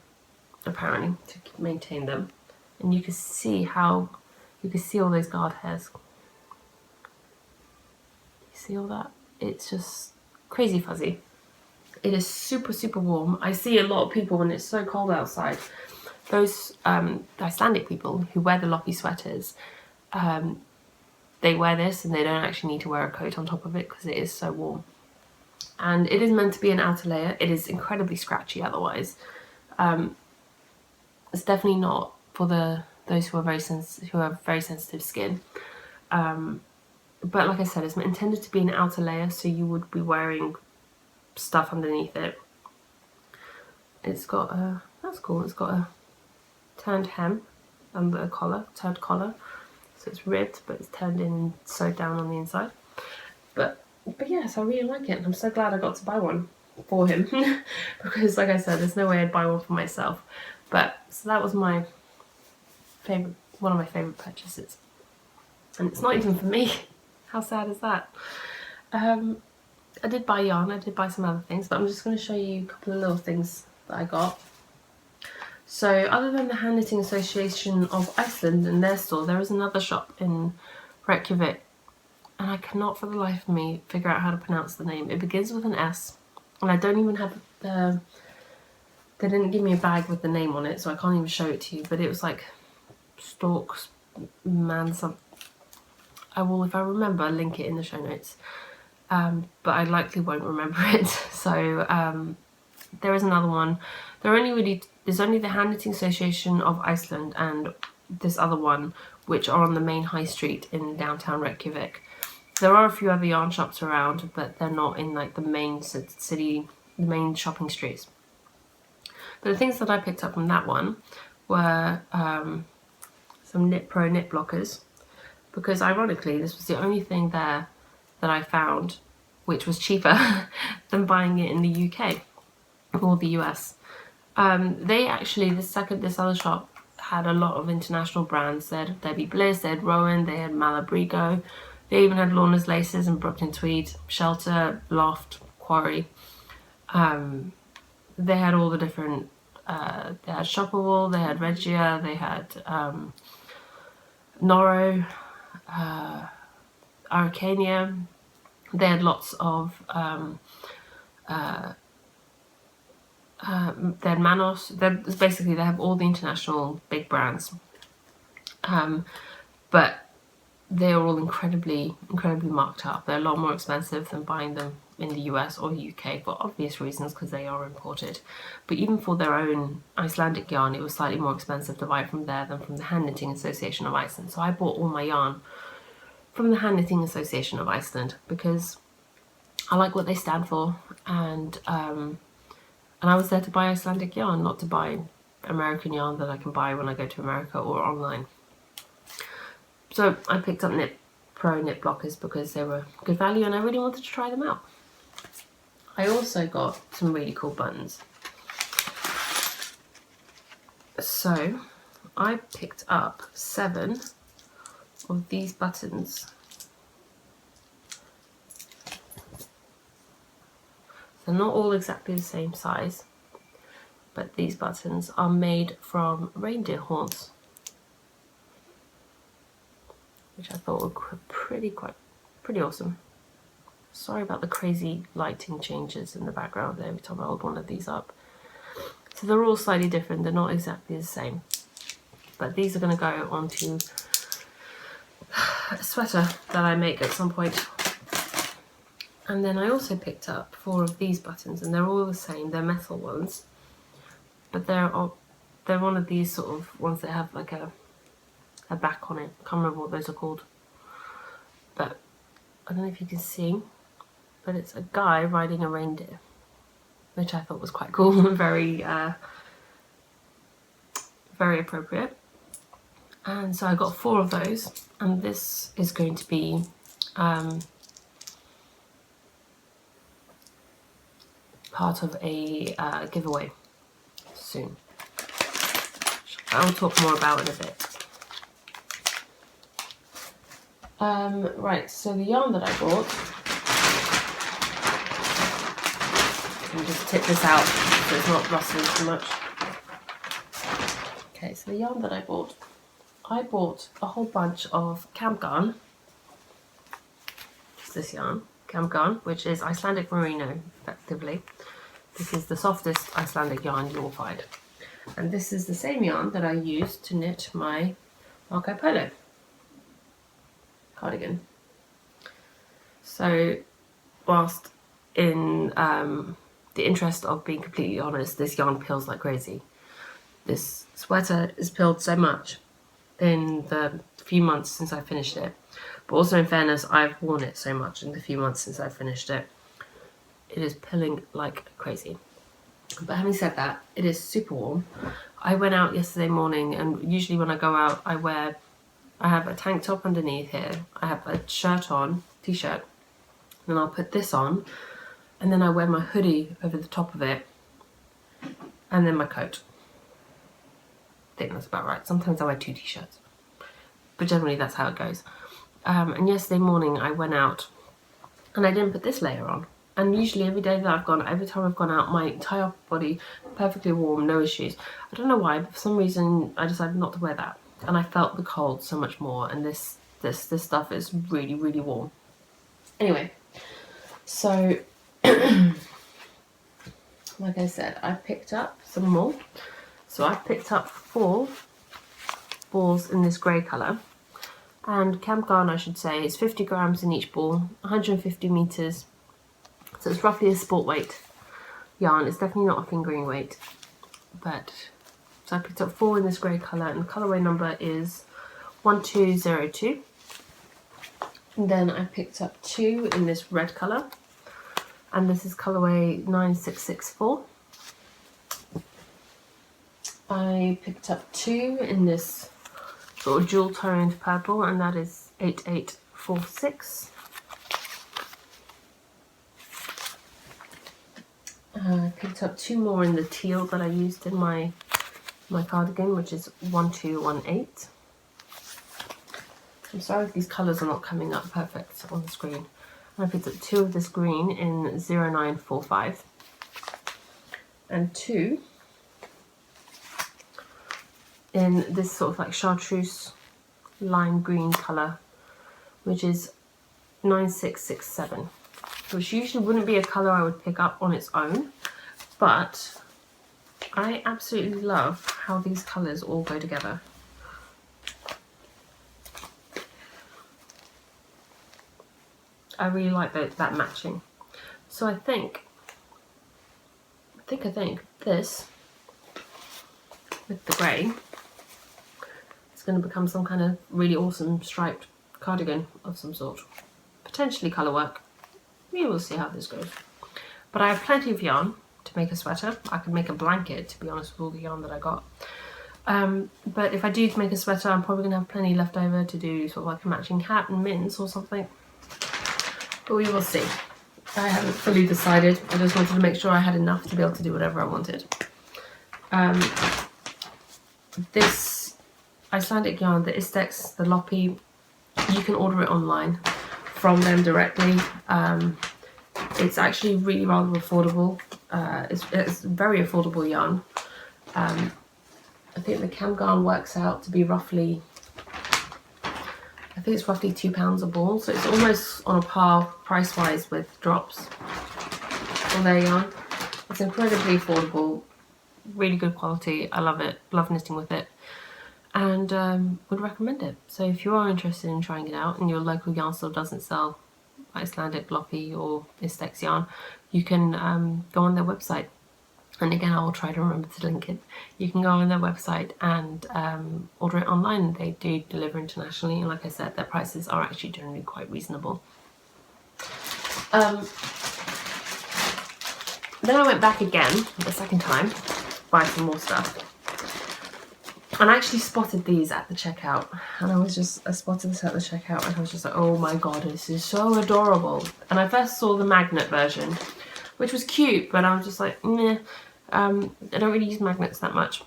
apparently, to maintain them. And you can see all those guard hairs. You see all that? It's just crazy fuzzy. It is super, super warm. I see a lot of people when it's so cold outside, those Icelandic people who wear the loppy sweaters, they wear this and they don't actually need to wear a coat on top of it because it is so warm. And it is meant to be an outer layer. It is incredibly scratchy otherwise. It's definitely not for those who are very sensitive skin. But like I said, it's intended to be an outer layer, so you would be wearing stuff underneath it. It's got a, that's cool, it's got a turned hem and the turned collar. So it's ribbed, but it's turned in and sewed down on the inside. But yes, I really like it, and I'm so glad I got to buy one for him. Because like I said, there's no way I'd buy one for myself. But so that was one of my favourite purchases. And it's not even for me. How sad is that? I did buy yarn, I did buy some other things, but I'm just going to show you a couple of little things that I got. So other than the Hand Knitting Association of Iceland and their store, there is another shop in Reykjavik and I cannot for the life of me figure out how to pronounce the name. It begins with an S, and I don't even have the... They didn't give me a bag with the name on it, so I can't even show it to you, but it was like Storks Man something. I will, if I remember, link it in the show notes. But I likely won't remember it. So there is another one. There's only the Hand Knitting Association of Iceland and this other one, which are on the main high street in downtown Reykjavik. There are a few other yarn shops around, but they're not in like the main city, the main shopping streets. But the things that I picked up from that one were some Knit Pro knit blockers, because ironically this was the only thing there that I found which was cheaper than buying it in the UK or the US. They actually, this other shop had a lot of international brands. They had Debbie Bliss, they had Rowan, they had Malabrigo, they even had Lorna's Laces and Brooklyn Tweed, Shelter, Loft, Quarry. They had all the different, they had Shoppable, they had Regia, they had Noro, Arcania. They had lots of, they had Manos. Basically, they have all the international big brands. But they are all incredibly marked up. They're a lot more expensive than buying them in the US or UK for obvious reasons, because they are imported. But even for their own Icelandic yarn, it was slightly more expensive to buy it from there than from the Hand Knitting Association of Iceland. So I bought all my yarn from the Hand Knitting Association of Iceland because I like what they stand for, and I was there to buy Icelandic yarn, not to buy American yarn that I can buy when I go to America or online. So I picked up Knit Pro knit blockers because they were good value and I really wanted to try them out. I also got some really cool buttons. So I picked up 7 of these buttons. They're not all exactly the same size, but these buttons are made from reindeer horns, which I thought were pretty awesome. Sorry about the crazy lighting changes in the background every time I hold one of these up. So they're all slightly different, they're not exactly the same. But these are going to go onto a sweater that I make at some point. And then I also picked up 4 of these buttons, and they're all the same, they're metal ones. But they're one of these sort of ones that have like a back on it. I can't remember what those are called. But I don't know if you can see, but it's a guy riding a reindeer, which I thought was quite cool and very appropriate. And so I got 4 of those, and this is going to be part of a giveaway soon. I'll talk more about in a bit. Right, so the yarn that I bought, let me just tip this out so it's not rustling too much. Okay, so the yarn that I bought a whole bunch of camp yarn. It's this yarn, camp yarn, which is Icelandic merino, effectively. This is the softest Icelandic yarn you will find. And this is the same yarn that I used to knit my Marco Polo cardigan. So whilst in the interest of being completely honest, this yarn pills like crazy. This sweater is pilled so much in the few months since I finished it. But also in fairness, I've worn it so much in the few months since I finished it. It is pilling like crazy. But having said that, it is super warm. I went out yesterday morning, and usually when I go out I have a tank top underneath here, I have a shirt on, t-shirt, and I'll put this on, and then I wear my hoodie over the top of it, and then my coat. I think that's about right. Sometimes I wear 2 t-shirts, but generally that's how it goes. And yesterday morning I went out and I didn't put this layer on. And usually every time I've gone out, my entire body perfectly warm, no issues. I don't know why, but for some reason I decided not to wear that. And I felt the cold so much more, and this stuff is really, really warm. Anyway, so like I said, I picked up some more. So I picked up 4 balls in this grey colour, and camp yarn, I should say, is 50 grams in each ball, 150 meters, so it's roughly a sport weight yarn. It's definitely not a fingering weight, but so I picked up 4 in this grey colour, and the colourway number is 1202. And then I picked up 2 in this red colour, and this is colourway 9664. I picked up 2 in this sort of dual toned purple, and that is 8846. I picked up 2 more in the teal that I used in my cardigan, which is 1218. I'm sorry if these colours are not coming up perfect on the screen. And I picked up 2 of this green in 0945, and 2 in this sort of like chartreuse lime green colour, which is 9667, which usually wouldn't be a colour I would pick up on its own, but I absolutely love how these colours all go together. I really like that matching. So I think this with the grey is going to become some kind of really awesome striped cardigan of some sort. Potentially colour work. We will see how this goes. But I have plenty of yarn to make a sweater. I could make a blanket, to be honest, with all the yarn that I got. But if I do make a sweater, I'm probably going to have plenty left over to do sort of like a matching hat and mittens or something. But we will see. I haven't fully decided. I just wanted to make sure I had enough to be able to do whatever I wanted. This Icelandic yarn, the Istex, the Loppy, you can order it online from them directly. It's actually really rather affordable. It's very affordable yarn. I think the cam yarn works out to be roughly, I think it's roughly £2 a ball, so it's almost on a par price-wise with Drops on their yarn. It's incredibly affordable, really good quality. I love it, love knitting with it, and would recommend it. So if you are interested in trying it out and your local yarn store doesn't sell Icelandic, Loppy or Istex yarn, you can go on their website. And again, I will try to remember to link it. You can go on their website and order it online. They do deliver internationally, and like I said, their prices are actually generally quite reasonable. Then I went back again, the second time, to buy some more stuff. And I actually spotted these at the checkout. And I spotted this at the checkout, and I was just like, oh my god, this is so adorable. And I first saw the magnet version, which was cute, but I was just like, meh. I don't really use magnets that much.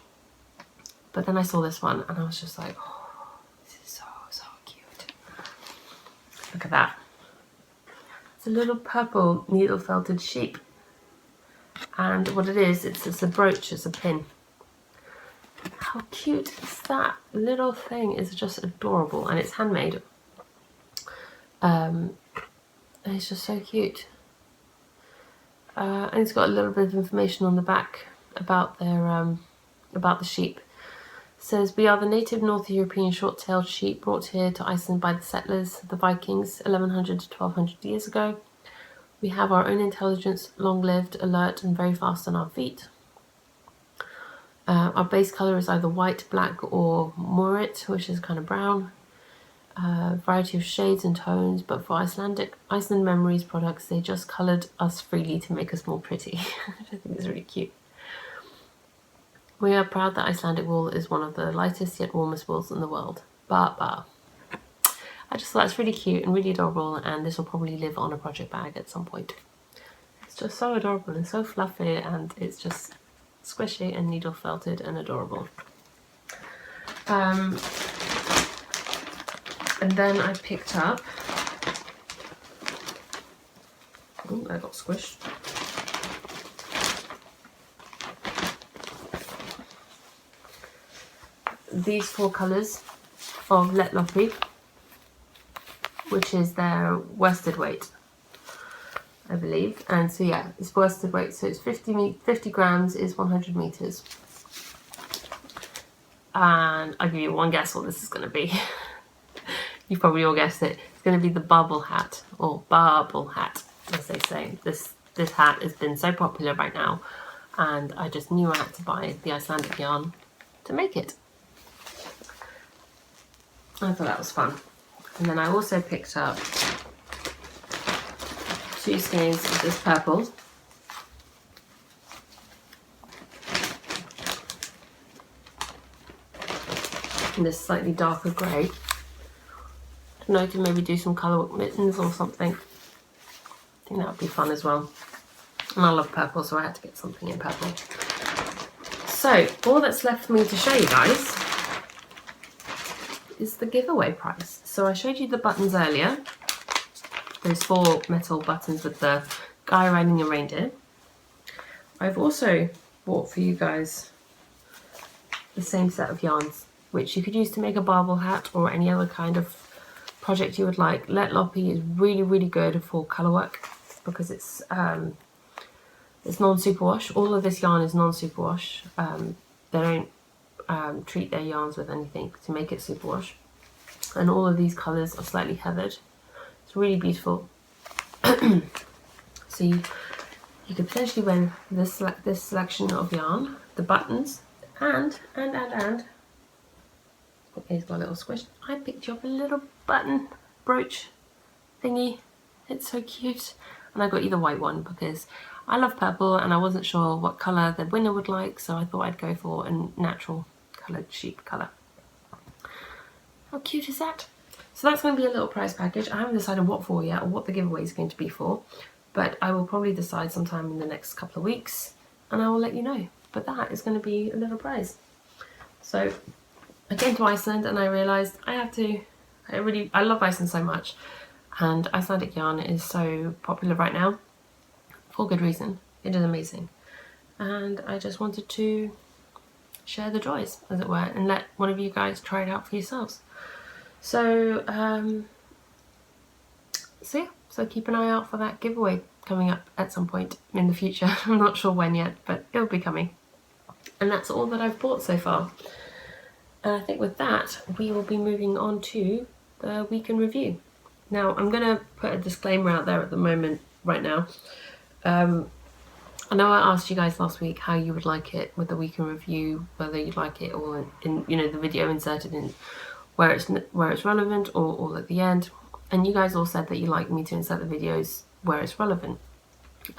But then I saw this one and I was just like, oh, this is so cute. Look at that. It's a little purple needle felted sheep. And what it is, it's a brooch, it's a pin. How cute is that? Little thing is just adorable, and it's handmade. And it's just so cute. And it's got a little bit of information on the back about their about the sheep. It says, we are the native North European short-tailed sheep brought here to Iceland by the settlers, the Vikings, 1100 to 1200 years ago. We have our own intelligence, long-lived, alert, and very fast on our feet. Our base colour is either white, black, or moorit, which is kind of brown. Variety of shades and tones, but for Iceland Memories products, they just coloured us freely to make us more pretty, which I think is really cute. We are proud that Icelandic wool is one of the lightest yet warmest wools in the world. I just thought that's really cute and really adorable, and this will probably live on a project bag at some point. It's just so adorable and so fluffy, and it's just squishy and needle felted and adorable. And then I picked up, oh, I got squished. These 4 colours of Let Loppy, which is their worsted weight I believe. And so yeah, it's worsted weight, so it's 50 grams is 100 meters. And I'll give you one guess what this is going to be. You've probably all guessed it. It's going to be the bubble hat, or bubble hat, as they say. This hat has been so popular right now, and I just knew I had to buy the Icelandic yarn to make it. I thought that was fun. And then I also picked up 2 skeins of this purple. And this slightly darker grey. I don't know, to maybe do some colourwork mittens or something. I think that would be fun as well. And I love purple, so I had to get something in purple. So, all that's left for me to show you guys is the giveaway prize. So I showed you the buttons earlier. Those 4 metal buttons with the guy riding a reindeer. I've also bought for you guys the same set of yarns, which you could use to make a barbel hat or any other kind of project you would like. Let Loppy is really, really good for colour work because it's non-superwash. All of this yarn is non-superwash. They don't treat their yarns with anything to make it superwash. And all of these colours are slightly heathered. It's really beautiful. So you could potentially win this selection of yarn, the buttons, and here's my little squish. I picked you up a little button brooch thingy. It's so cute. And I got you the white one because I love purple and I wasn't sure what colour the winner would like, so I thought I'd go for a natural coloured sheep colour. How cute is that? So that's going to be a little prize package. I haven't decided what for yet or what the giveaway is going to be for, but I will probably decide sometime in the next couple of weeks and I will let you know. But that is going to be a little prize. So I came to Iceland and I realised I love Iceland so much, and Icelandic yarn is so popular right now for good reason. It is amazing, and I just wanted to share the joys, as it were, and let one of you guys try it out for yourselves. So so keep an eye out for that giveaway coming up at some point in the future. I'm not sure when yet, but it'll be coming. And that's all that I've bought so far. And I think with that, we will be moving on to the week in review. Now, I'm going to put a disclaimer out there at the moment, right now. I know I asked you guys last week how you would like it with the week in review, whether you'd like it all in the video inserted in where it's relevant or all at the end. And you guys all said that you like me to insert the videos where it's relevant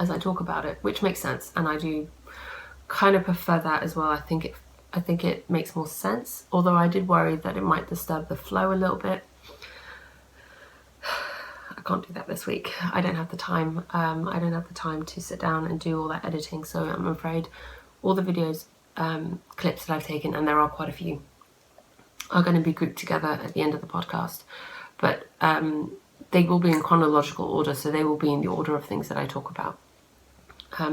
as I talk about it, which makes sense, and I do kind of prefer that as well. I think it makes more sense, although I did worry that it might disturb the flow a little bit. I can't do that this week. I don't have the time. I don't have the time to sit down and do all that editing, so I'm afraid all the videos, clips that I've taken, and there are quite a few, are going to be grouped together at the end of the podcast. But they will be in chronological order, so they will be in the order of things that I talk about.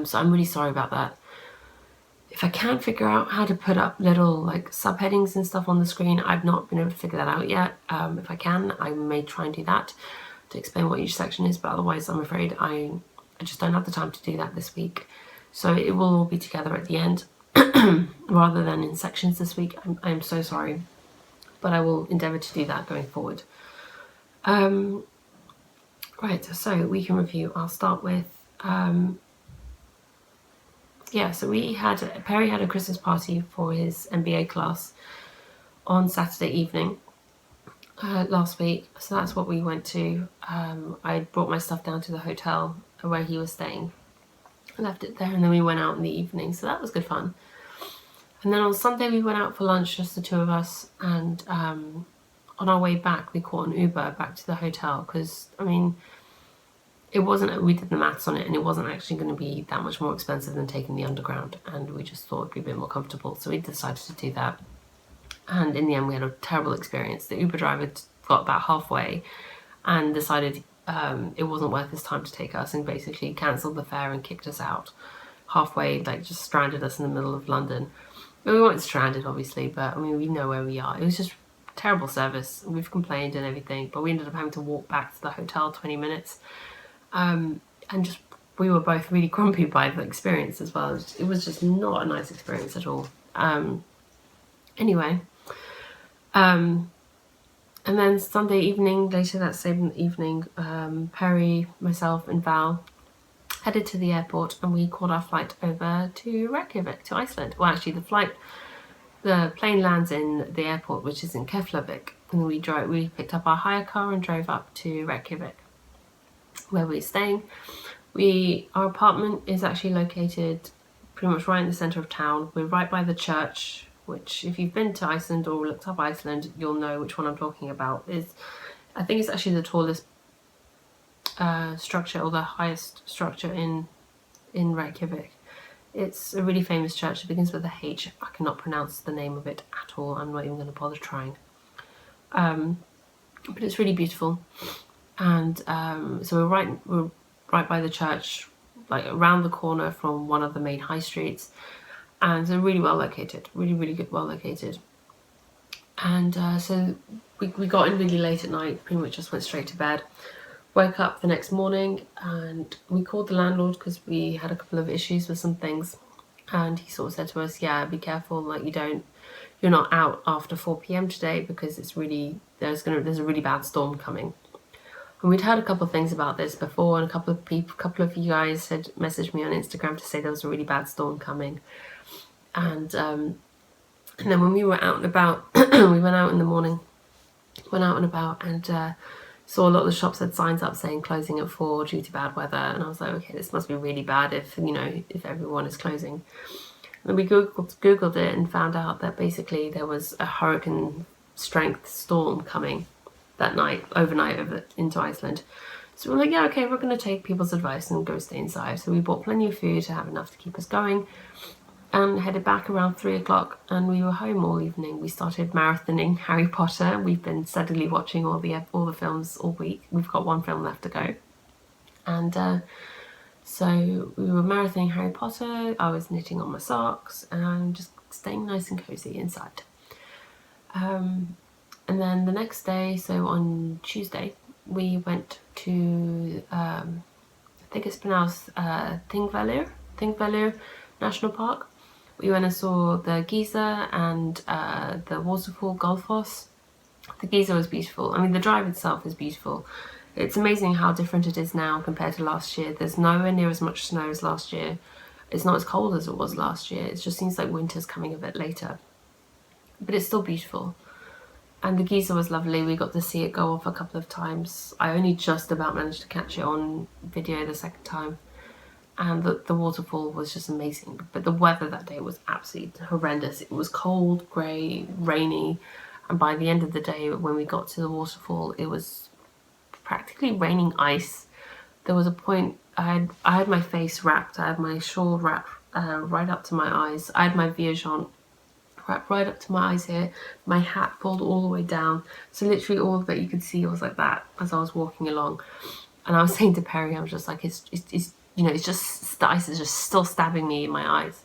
So I'm really sorry about that. If I can figure out how to put up little like subheadings and stuff on the screen, I've not been able to figure that out yet. If I can, I may try and do that to explain what each section is, but otherwise I'm afraid I just don't have the time to do that this week. So it will all be together at the end rather than in sections this week. I'm so sorry, but I will endeavour to do that going forward. Right, so week in review. I'll start with so Perry had a Christmas party for his MBA class on Saturday evening last week, so that's what we went to. I brought my stuff down to the hotel where he was staying. I left it there and then we went out in the evening, so that was good fun. And then on Sunday we went out for lunch, just the two of us, and on our way back we caught an Uber back to the hotel because, I mean, we did the maths on it and it wasn't actually going to be that much more expensive than taking the underground, and we just thought it'd be a bit more comfortable, so we decided to do that. And in the end we had a terrible experience. The Uber driver got about halfway and decided it wasn't worth his time to take us, and basically cancelled the fare and kicked us out halfway, like just stranded us in the middle of London. We weren't stranded obviously, but I mean we know where we are. It was just terrible service. We've complained and everything, but we ended up having to walk back to the hotel 20 minutes and just we were both really grumpy by the experience as well. It was just not a nice experience at all. Anyway, and then Sunday evening, later that same evening, Perry, myself and Val headed to the airport, and we caught our flight over to Reykjavik, to Iceland. Well, actually the plane lands in the airport, which is in Keflavik, and we picked up our hire car and drove up to Reykjavik, where we're staying. Our apartment is actually located pretty much right in the centre of town. We're right by the church, which, if you've been to Iceland or looked up Iceland, you'll know which one I'm talking about. I think it's actually the tallest structure, or the highest structure in Reykjavik. It's a really famous church. It begins with a H. I cannot pronounce the name of it at all. I'm not even going to bother trying. But it's really beautiful. And so we're right by the church, like around the corner from one of the main high streets, and they're really well located, really good, well located. And so we got in really late at night, pretty much just went straight to bed. Woke up the next morning and we called the landlord because we had a couple of issues with some things, and he sort of said to us, yeah, be careful, like you're not out after 4 p.m. today, because there's a really bad storm coming. And we'd heard a couple of things about this before, and a couple of you guys had messaged me on Instagram to say there was a really bad storm coming. And then when we were out and about, we went out in the morning, and saw a lot of the shops had signs up saying closing at 4 due to bad weather. And I was like, okay, this must be really bad if everyone is closing. And we googled it and found out that basically there was a hurricane strength storm coming that night, overnight into Iceland. So we're like, yeah, okay, we're going to take people's advice and go stay inside. So we bought plenty of food to have enough to keep us going, and headed back around 3 o'clock, and we were home all evening. We started marathoning Harry Potter. We've been steadily watching all the films all week. We've got one film left to go. And so we were marathoning Harry Potter. I was knitting on my socks and just staying nice and cozy inside. And then the next day, so on Tuesday, we went to, I think it's pronounced Thingvellir National Park. We went and saw the geyser and the waterfall Gullfoss. The geyser was beautiful. I mean, the drive itself is beautiful. It's amazing how different it is now compared to last year. There's nowhere near as much snow as last year. It's not as cold as it was last year. It just seems like winter's coming a bit later. But it's still beautiful. And the geyser was lovely. We got to see it go off a couple of times. I only just about managed to catch it on video the second time. And the waterfall was just amazing. But the weather that day was absolutely horrendous. It was cold, grey, rainy. And by the end of the day, when we got to the waterfall, it was practically raining ice. There was a point, I had my face wrapped. I had my shawl wrapped right up to my eyes. I had my viage wrapped right up to my eyes here. My hat pulled all the way down. So literally all that you could see was like that as I was walking along. And I was saying to Perry, I was just like, it's just, the ice is just still stabbing me in my eyes.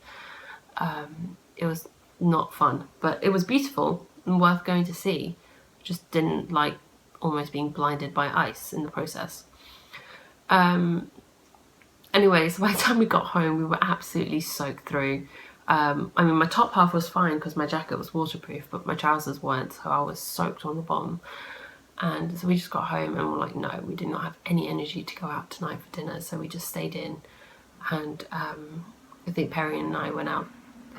It was not fun, but it was beautiful and worth going to see. Just didn't like almost being blinded by ice in the process. Anyway, so by the time we got home, we were absolutely soaked through. I mean, my top half was fine because my jacket was waterproof, but my trousers weren't, so I was soaked on the bottom. And so we just got home and we're like, no, we did not have any energy to go out tonight for dinner, so we just stayed in. And I think Perry and I went out.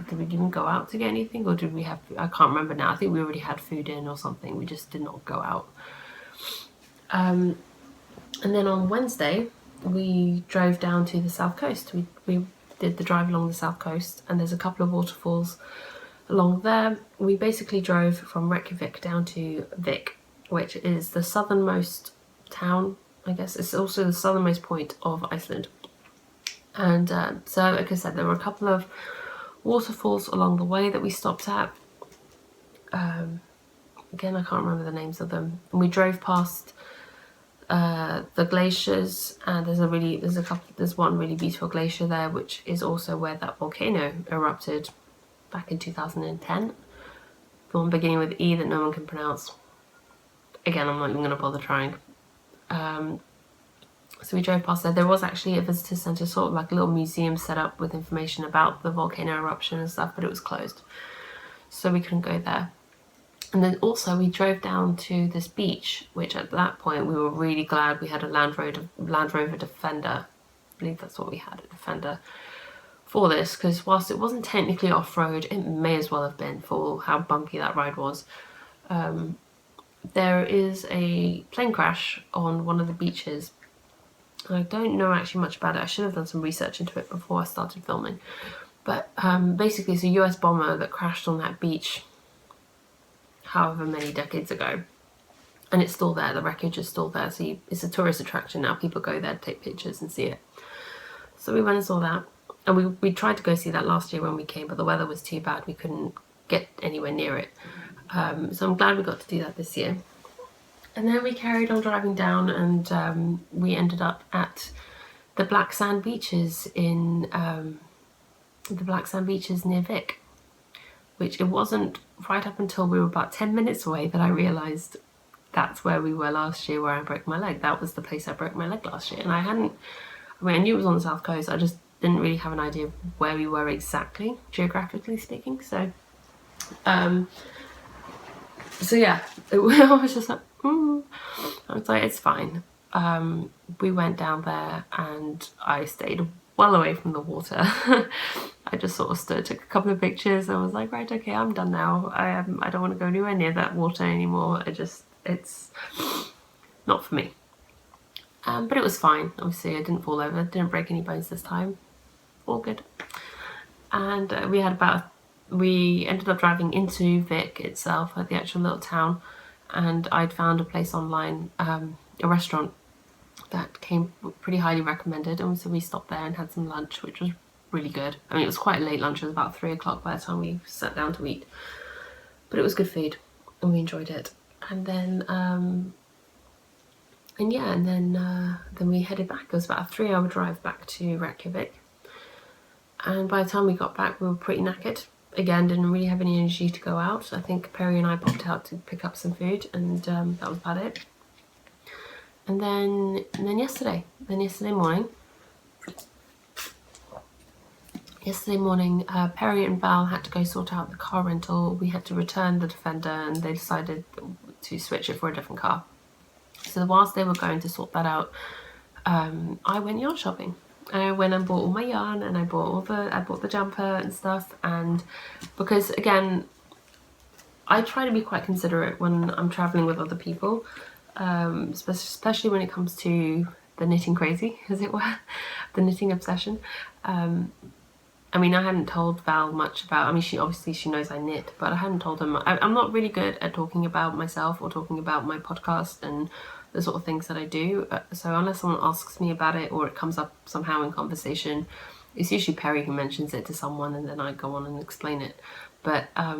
Did we even go out to get anything, or did we have, I can't remember now. I think we already had food in or something. We just did not go out. And then on Wednesday, we drove down to the south coast. We did the drive along the south coast, and there's a couple of waterfalls along there. We basically drove from Reykjavik down to Vik, which is the southernmost town, I guess. It's also the southernmost point of Iceland. And so, like I said, there were a couple of waterfalls along the way that we stopped at. Again, I can't remember the names of them. And we drove past the glaciers, and there's one really beautiful glacier there, which is also where that volcano erupted back in 2010. The one beginning with E that no one can pronounce. Again, I'm not even going to bother trying. So we drove past there. There was actually a visitor centre, sort of like a little museum set up with information about the volcano eruption and stuff, but it was closed, so we couldn't go there. And then also we drove down to this beach, which at that point we were really glad we had a Land Rover Defender. I believe that's what we had, a Defender, for this, because whilst it wasn't technically off-road, it may as well have been for how bumpy that ride was. There is a plane crash on one of the beaches. I don't know actually much about it. I should have done some research into it before I started filming. But basically it's a US bomber that crashed on that beach however many decades ago. And it's still there, the wreckage is still there. So it's a tourist attraction now. People go there to take pictures and see it. So we went and saw that. And we tried to go see that last year when we came, but the weather was too bad. We couldn't get anywhere near it. So I'm glad we got to do that this year. And then we carried on driving down, and we ended up at the Black Sand Beaches near Vic, which it wasn't right up until we were about 10 minutes away that I realised that's where we were last year, where I broke my leg. That was the place I broke my leg last year. And I knew it was on the south coast, I just didn't really have an idea of where we were exactly, geographically speaking. So yeah, I was just like, I was like, it's fine. We went down there and I stayed well away from the water. I just sort of stood, took a couple of pictures, and was like, right, okay, I'm done now. I don't want to go anywhere near that water anymore. It's not for me. But it was fine. Obviously I didn't fall over, didn't break any bones this time. All good. And we ended up driving into Vic itself, at the actual little town, and I'd found a place online, a restaurant that came pretty highly recommended, and so we stopped there and had some lunch, which was really good. I mean, it was quite a late lunch, it was about 3 o'clock by the time we sat down to eat, but it was good food and we enjoyed it. And then then we headed back. It was about a 3-hour drive back to Reykjavik, and by the time we got back we were pretty knackered. Again, didn't really have any energy to go out. I think Perry and I popped out to pick up some food, and that was about it. And then yesterday morning, Perry and Val had to go sort out the car rental. We had to return the Defender, and they decided to switch it for a different car. So whilst they were going to sort that out, I went yarn shopping. I went and bought all my yarn, and I bought the jumper and stuff. And because again, I try to be quite considerate when I'm traveling with other people, especially when it comes to the knitting crazy, as it were, the knitting obsession. I mean, I hadn't told Val much about, I mean, she knows I knit, but I hadn't told him. I'm not really good at talking about myself or talking about my podcast and the sort of things that I do. So unless someone asks me about it or it comes up somehow in conversation, it's usually Perry who mentions it to someone, and then I go on and explain it. But I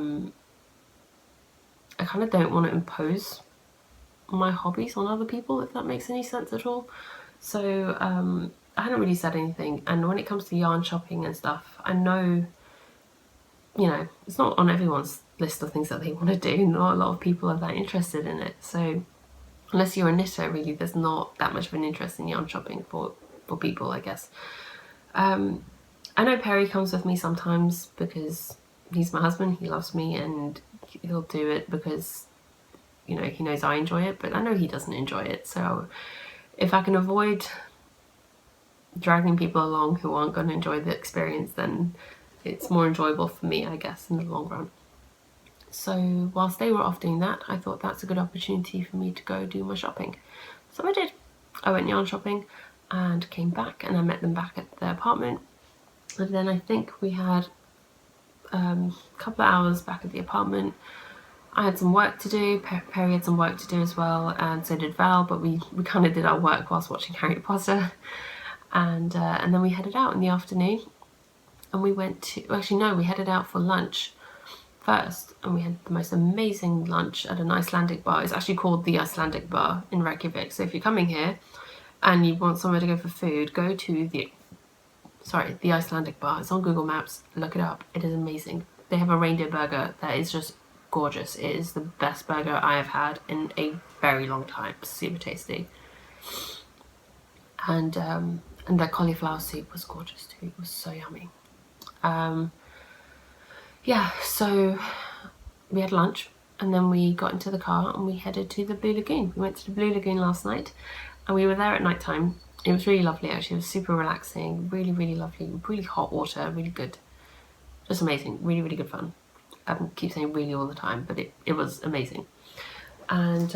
kind of don't want to impose my hobbies on other people, if that makes any sense at all. So I hadn't really said anything. And when it comes to yarn shopping and stuff, I know, you know, it's not on everyone's list of things that they want to do. Not a lot of people are that interested in it. So unless you're a knitter, really, there's not that much of an interest in yarn shopping for people, I guess. I know Perry comes with me sometimes because he's my husband, he loves me, and he'll do it because, you know, he knows I enjoy it, but I know he doesn't enjoy it. So if I can avoid dragging people along who aren't going to enjoy the experience, then it's more enjoyable for me, I guess, in the long run. So whilst they were off doing that, I thought that's a good opportunity for me to go do my shopping. So I did. I went yarn shopping and came back, and I met them back at their apartment. And then I think we had a couple of hours back at the apartment. I had some work to do, Perry had some work to do as well, and so did Val, but we kind of did our work whilst watching Harry Potter. And then we headed out in the afternoon, and we headed out for lunch first, and we had the most amazing lunch at an Icelandic bar. It's actually called the Icelandic Bar in Reykjavik. So if you're coming here and you want somewhere to go for food, go to the Icelandic Bar. It's on Google Maps, look it up, it is amazing. They have a reindeer burger that is just gorgeous. It is the best burger I have had in a very long time. Super tasty. and their cauliflower soup was gorgeous too. It was so yummy. Yeah, so we had lunch and then we got into the car and we headed to the Blue Lagoon. We went to the Blue Lagoon last night and we were there at night time. It was really lovely actually. It was super relaxing, really, really lovely, really hot water, really good. Just amazing, really, really good fun. I keep saying really all the time, but it was amazing. And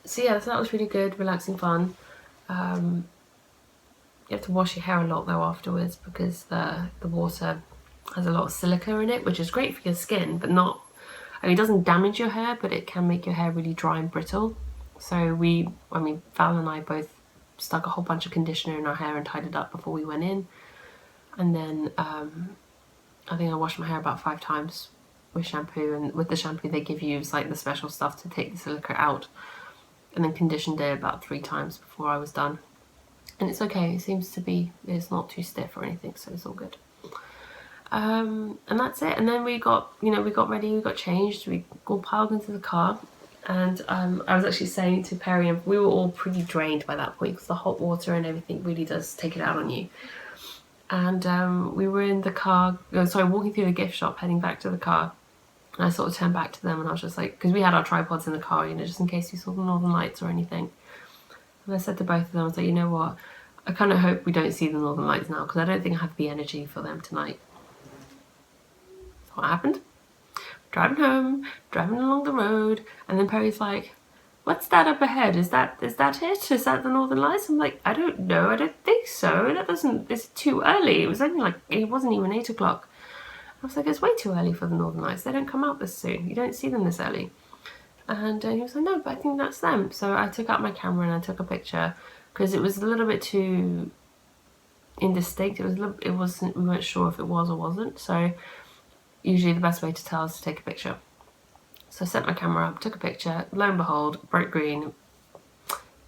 so yeah, so that was really good, relaxing fun. You have to wash your hair a lot though afterwards because the water has a lot of silica in it, which is great for your skin, but not, I mean, it doesn't damage your hair, but it can make your hair really dry and brittle. So Val and I both stuck a whole bunch of conditioner in our hair and tied it up before we went in. And then I think I washed my hair about 5 times with shampoo, and with the shampoo they give you is like the special stuff to take the silica out, and then conditioned it about 3 times before I was done. And it's okay, it seems to be, it's not too stiff or anything, so it's all good. And that's it. And then we got ready, we got changed, we all piled into the car. And I was actually saying to Perry, and we were all pretty drained by that point because the hot water and everything really does take it out on you. And we were in the car, walking through the gift shop, heading back to the car. And I sort of turned back to them and I was just like, because we had our tripods in the car, just in case we saw the Northern Lights or anything. And I said to both of them, I was like, you know what, I kind of hope we don't see the Northern Lights now because I don't think I have the energy for them tonight. So what happened? Driving home, driving along the road, and then Perry's like, what's that up ahead? Is that it? Is that the Northern Lights? I'm like, I don't know, I don't think so. It's too early. It wasn't even 8 o'clock. I was like, it's way too early for the Northern Lights. They don't come out this soon. You don't see them this early. And he was like, no, but I think that's them. So I took out my camera and I took a picture because it was a little bit too indistinct. We weren't sure if it was or wasn't. So usually the best way to tell is to take a picture. So I set my camera up, took a picture, lo and behold, bright green,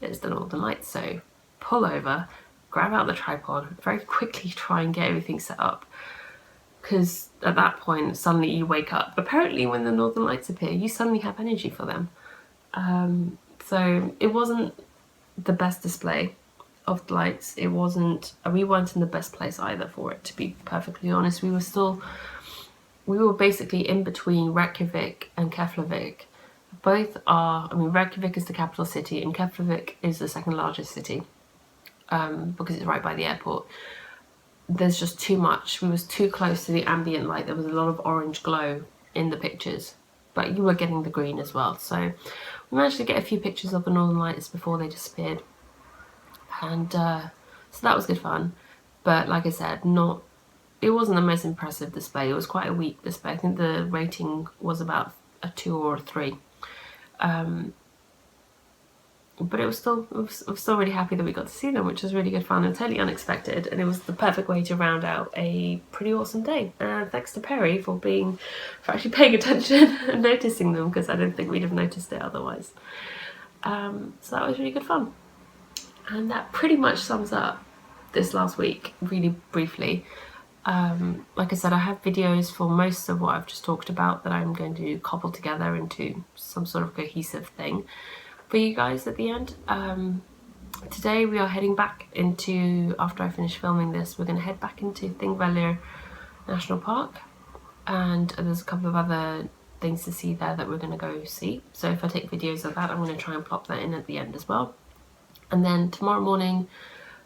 it's the Northern Lights. So pull over, grab out the tripod, very quickly try and get everything set up. Because at that point, suddenly you wake up. Apparently when the Northern Lights appear, you suddenly have energy for them. So it wasn't the best display of the lights. We weren't in the best place either for it, to be perfectly honest. We were basically in between Reykjavik and Keflavik. Reykjavik is the capital city and Keflavik is the second largest city because it's right by the airport. There's just too much. We was too close to the ambient light. There was a lot of orange glow in the pictures, but you were getting the green as well. So we managed to get a few pictures of the Northern Lights before they disappeared. And so that was good fun. But like I said, it wasn't the most impressive display. It was quite a weak display. I think the rating was about a 2 or a 3. But I was still really happy that we got to see them, which was really good fun and totally unexpected. And it was the perfect way to round out a pretty awesome day. And thanks to Perry for actually paying attention and noticing them, because I don't think we'd have noticed it otherwise. So that was really good fun. And that pretty much sums up this last week, really briefly. Like I said, I have videos for most of what I've just talked about that I'm going to cobble together into some sort of cohesive thing for you guys at the end. Today we are heading back after I finish filming this, we're going to head back into Thingvellir National Park, and there's a couple of other things to see there that we're going to go see. So if I take videos of that, I'm going to try and plop that in at the end as well. And then tomorrow morning,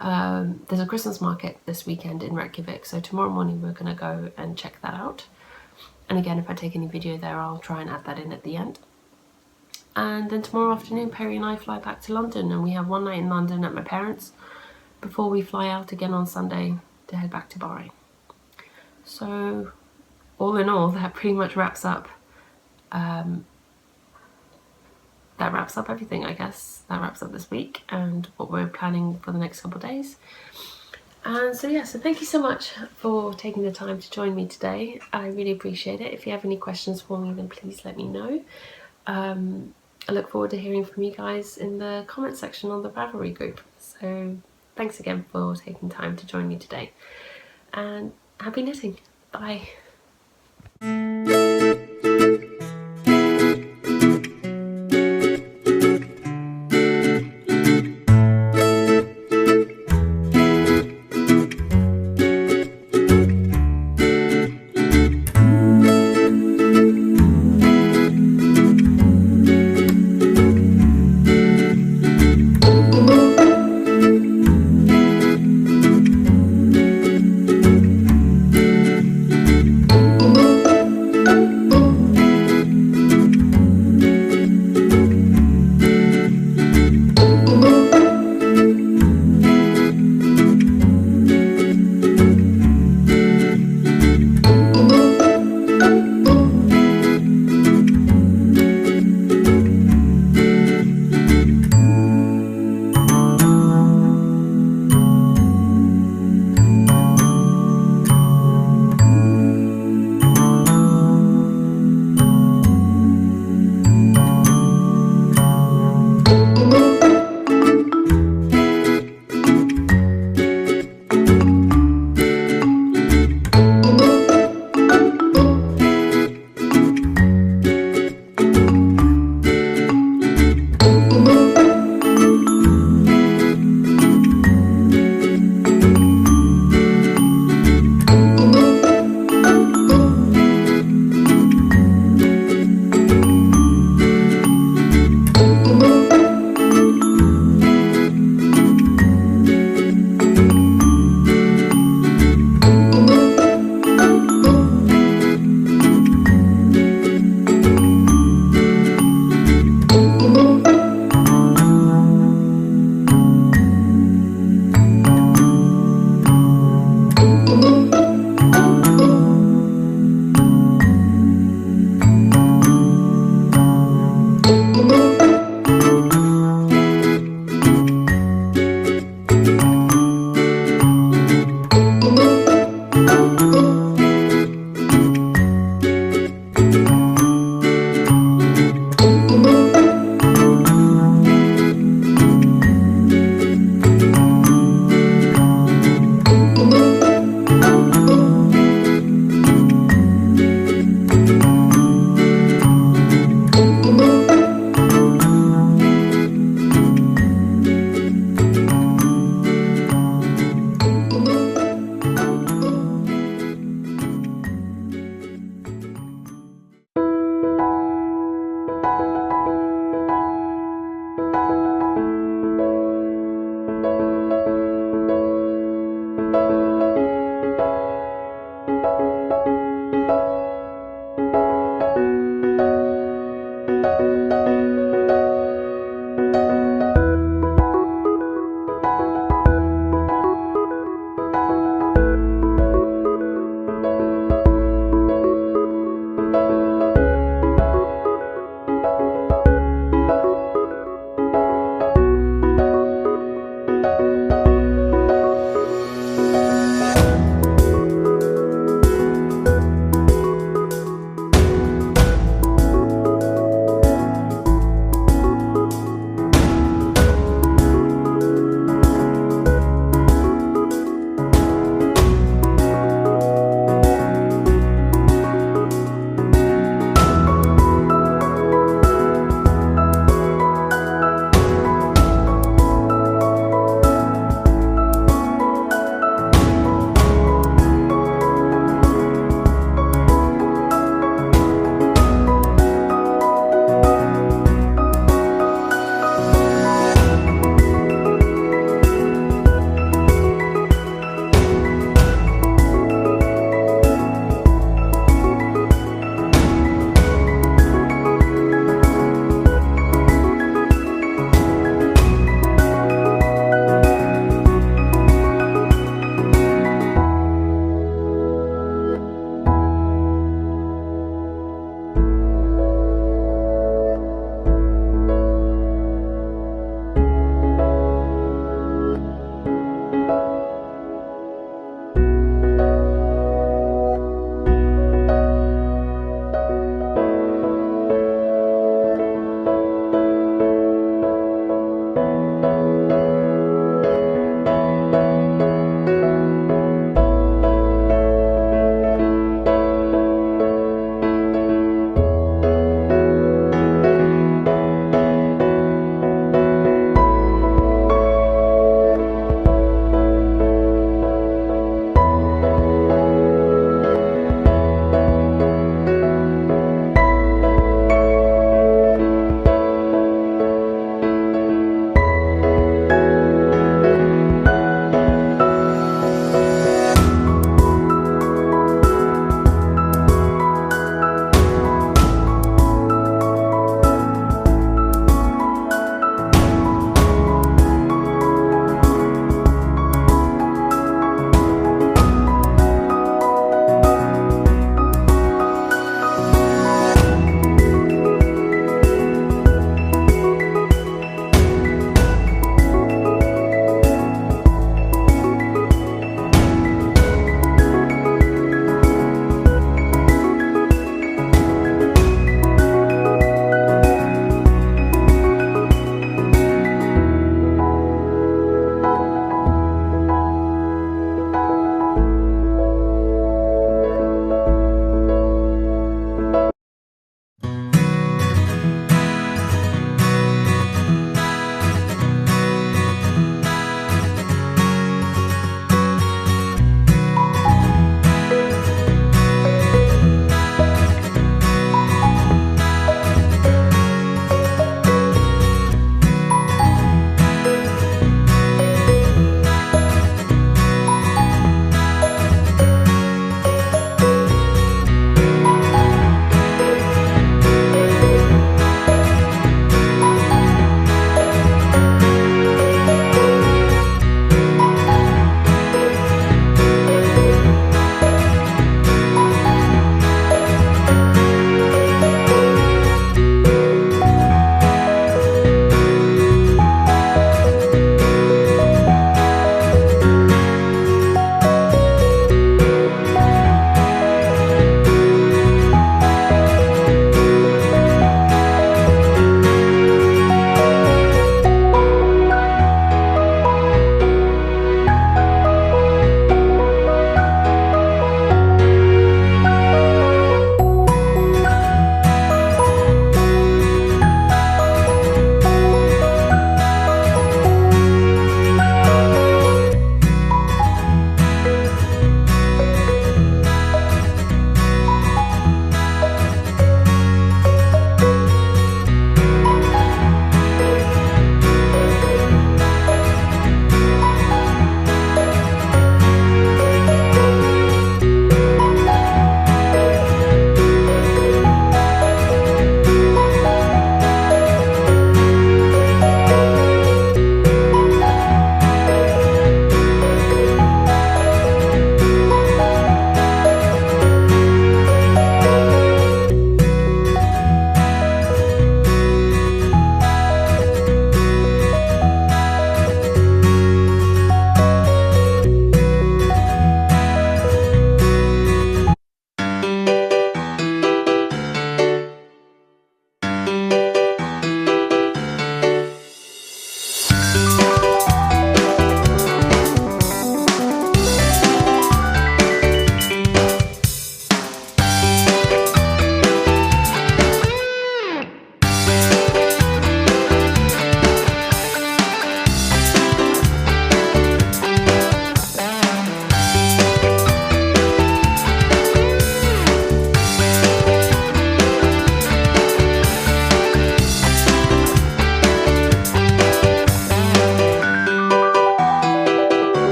there's a Christmas market this weekend in Reykjavik, so tomorrow morning we're going to go and check that out. And again, if I take any video there, I'll try and add that in at the end. And then tomorrow afternoon, Perry and I fly back to London, and we have one night in London at my parents' before we fly out again on Sunday to head back to Bahrain. So all in all, that pretty much wraps up everything, I guess. That wraps up this week and what we're planning for the next couple of days. And so yeah, so thank you so much for taking the time to join me today. I really appreciate it. If you have any questions for me, then please let me know. I look forward to hearing from you guys in the comment section on the Ravelry group. So thanks again for taking time to join me today, and happy knitting. Bye.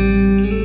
bye.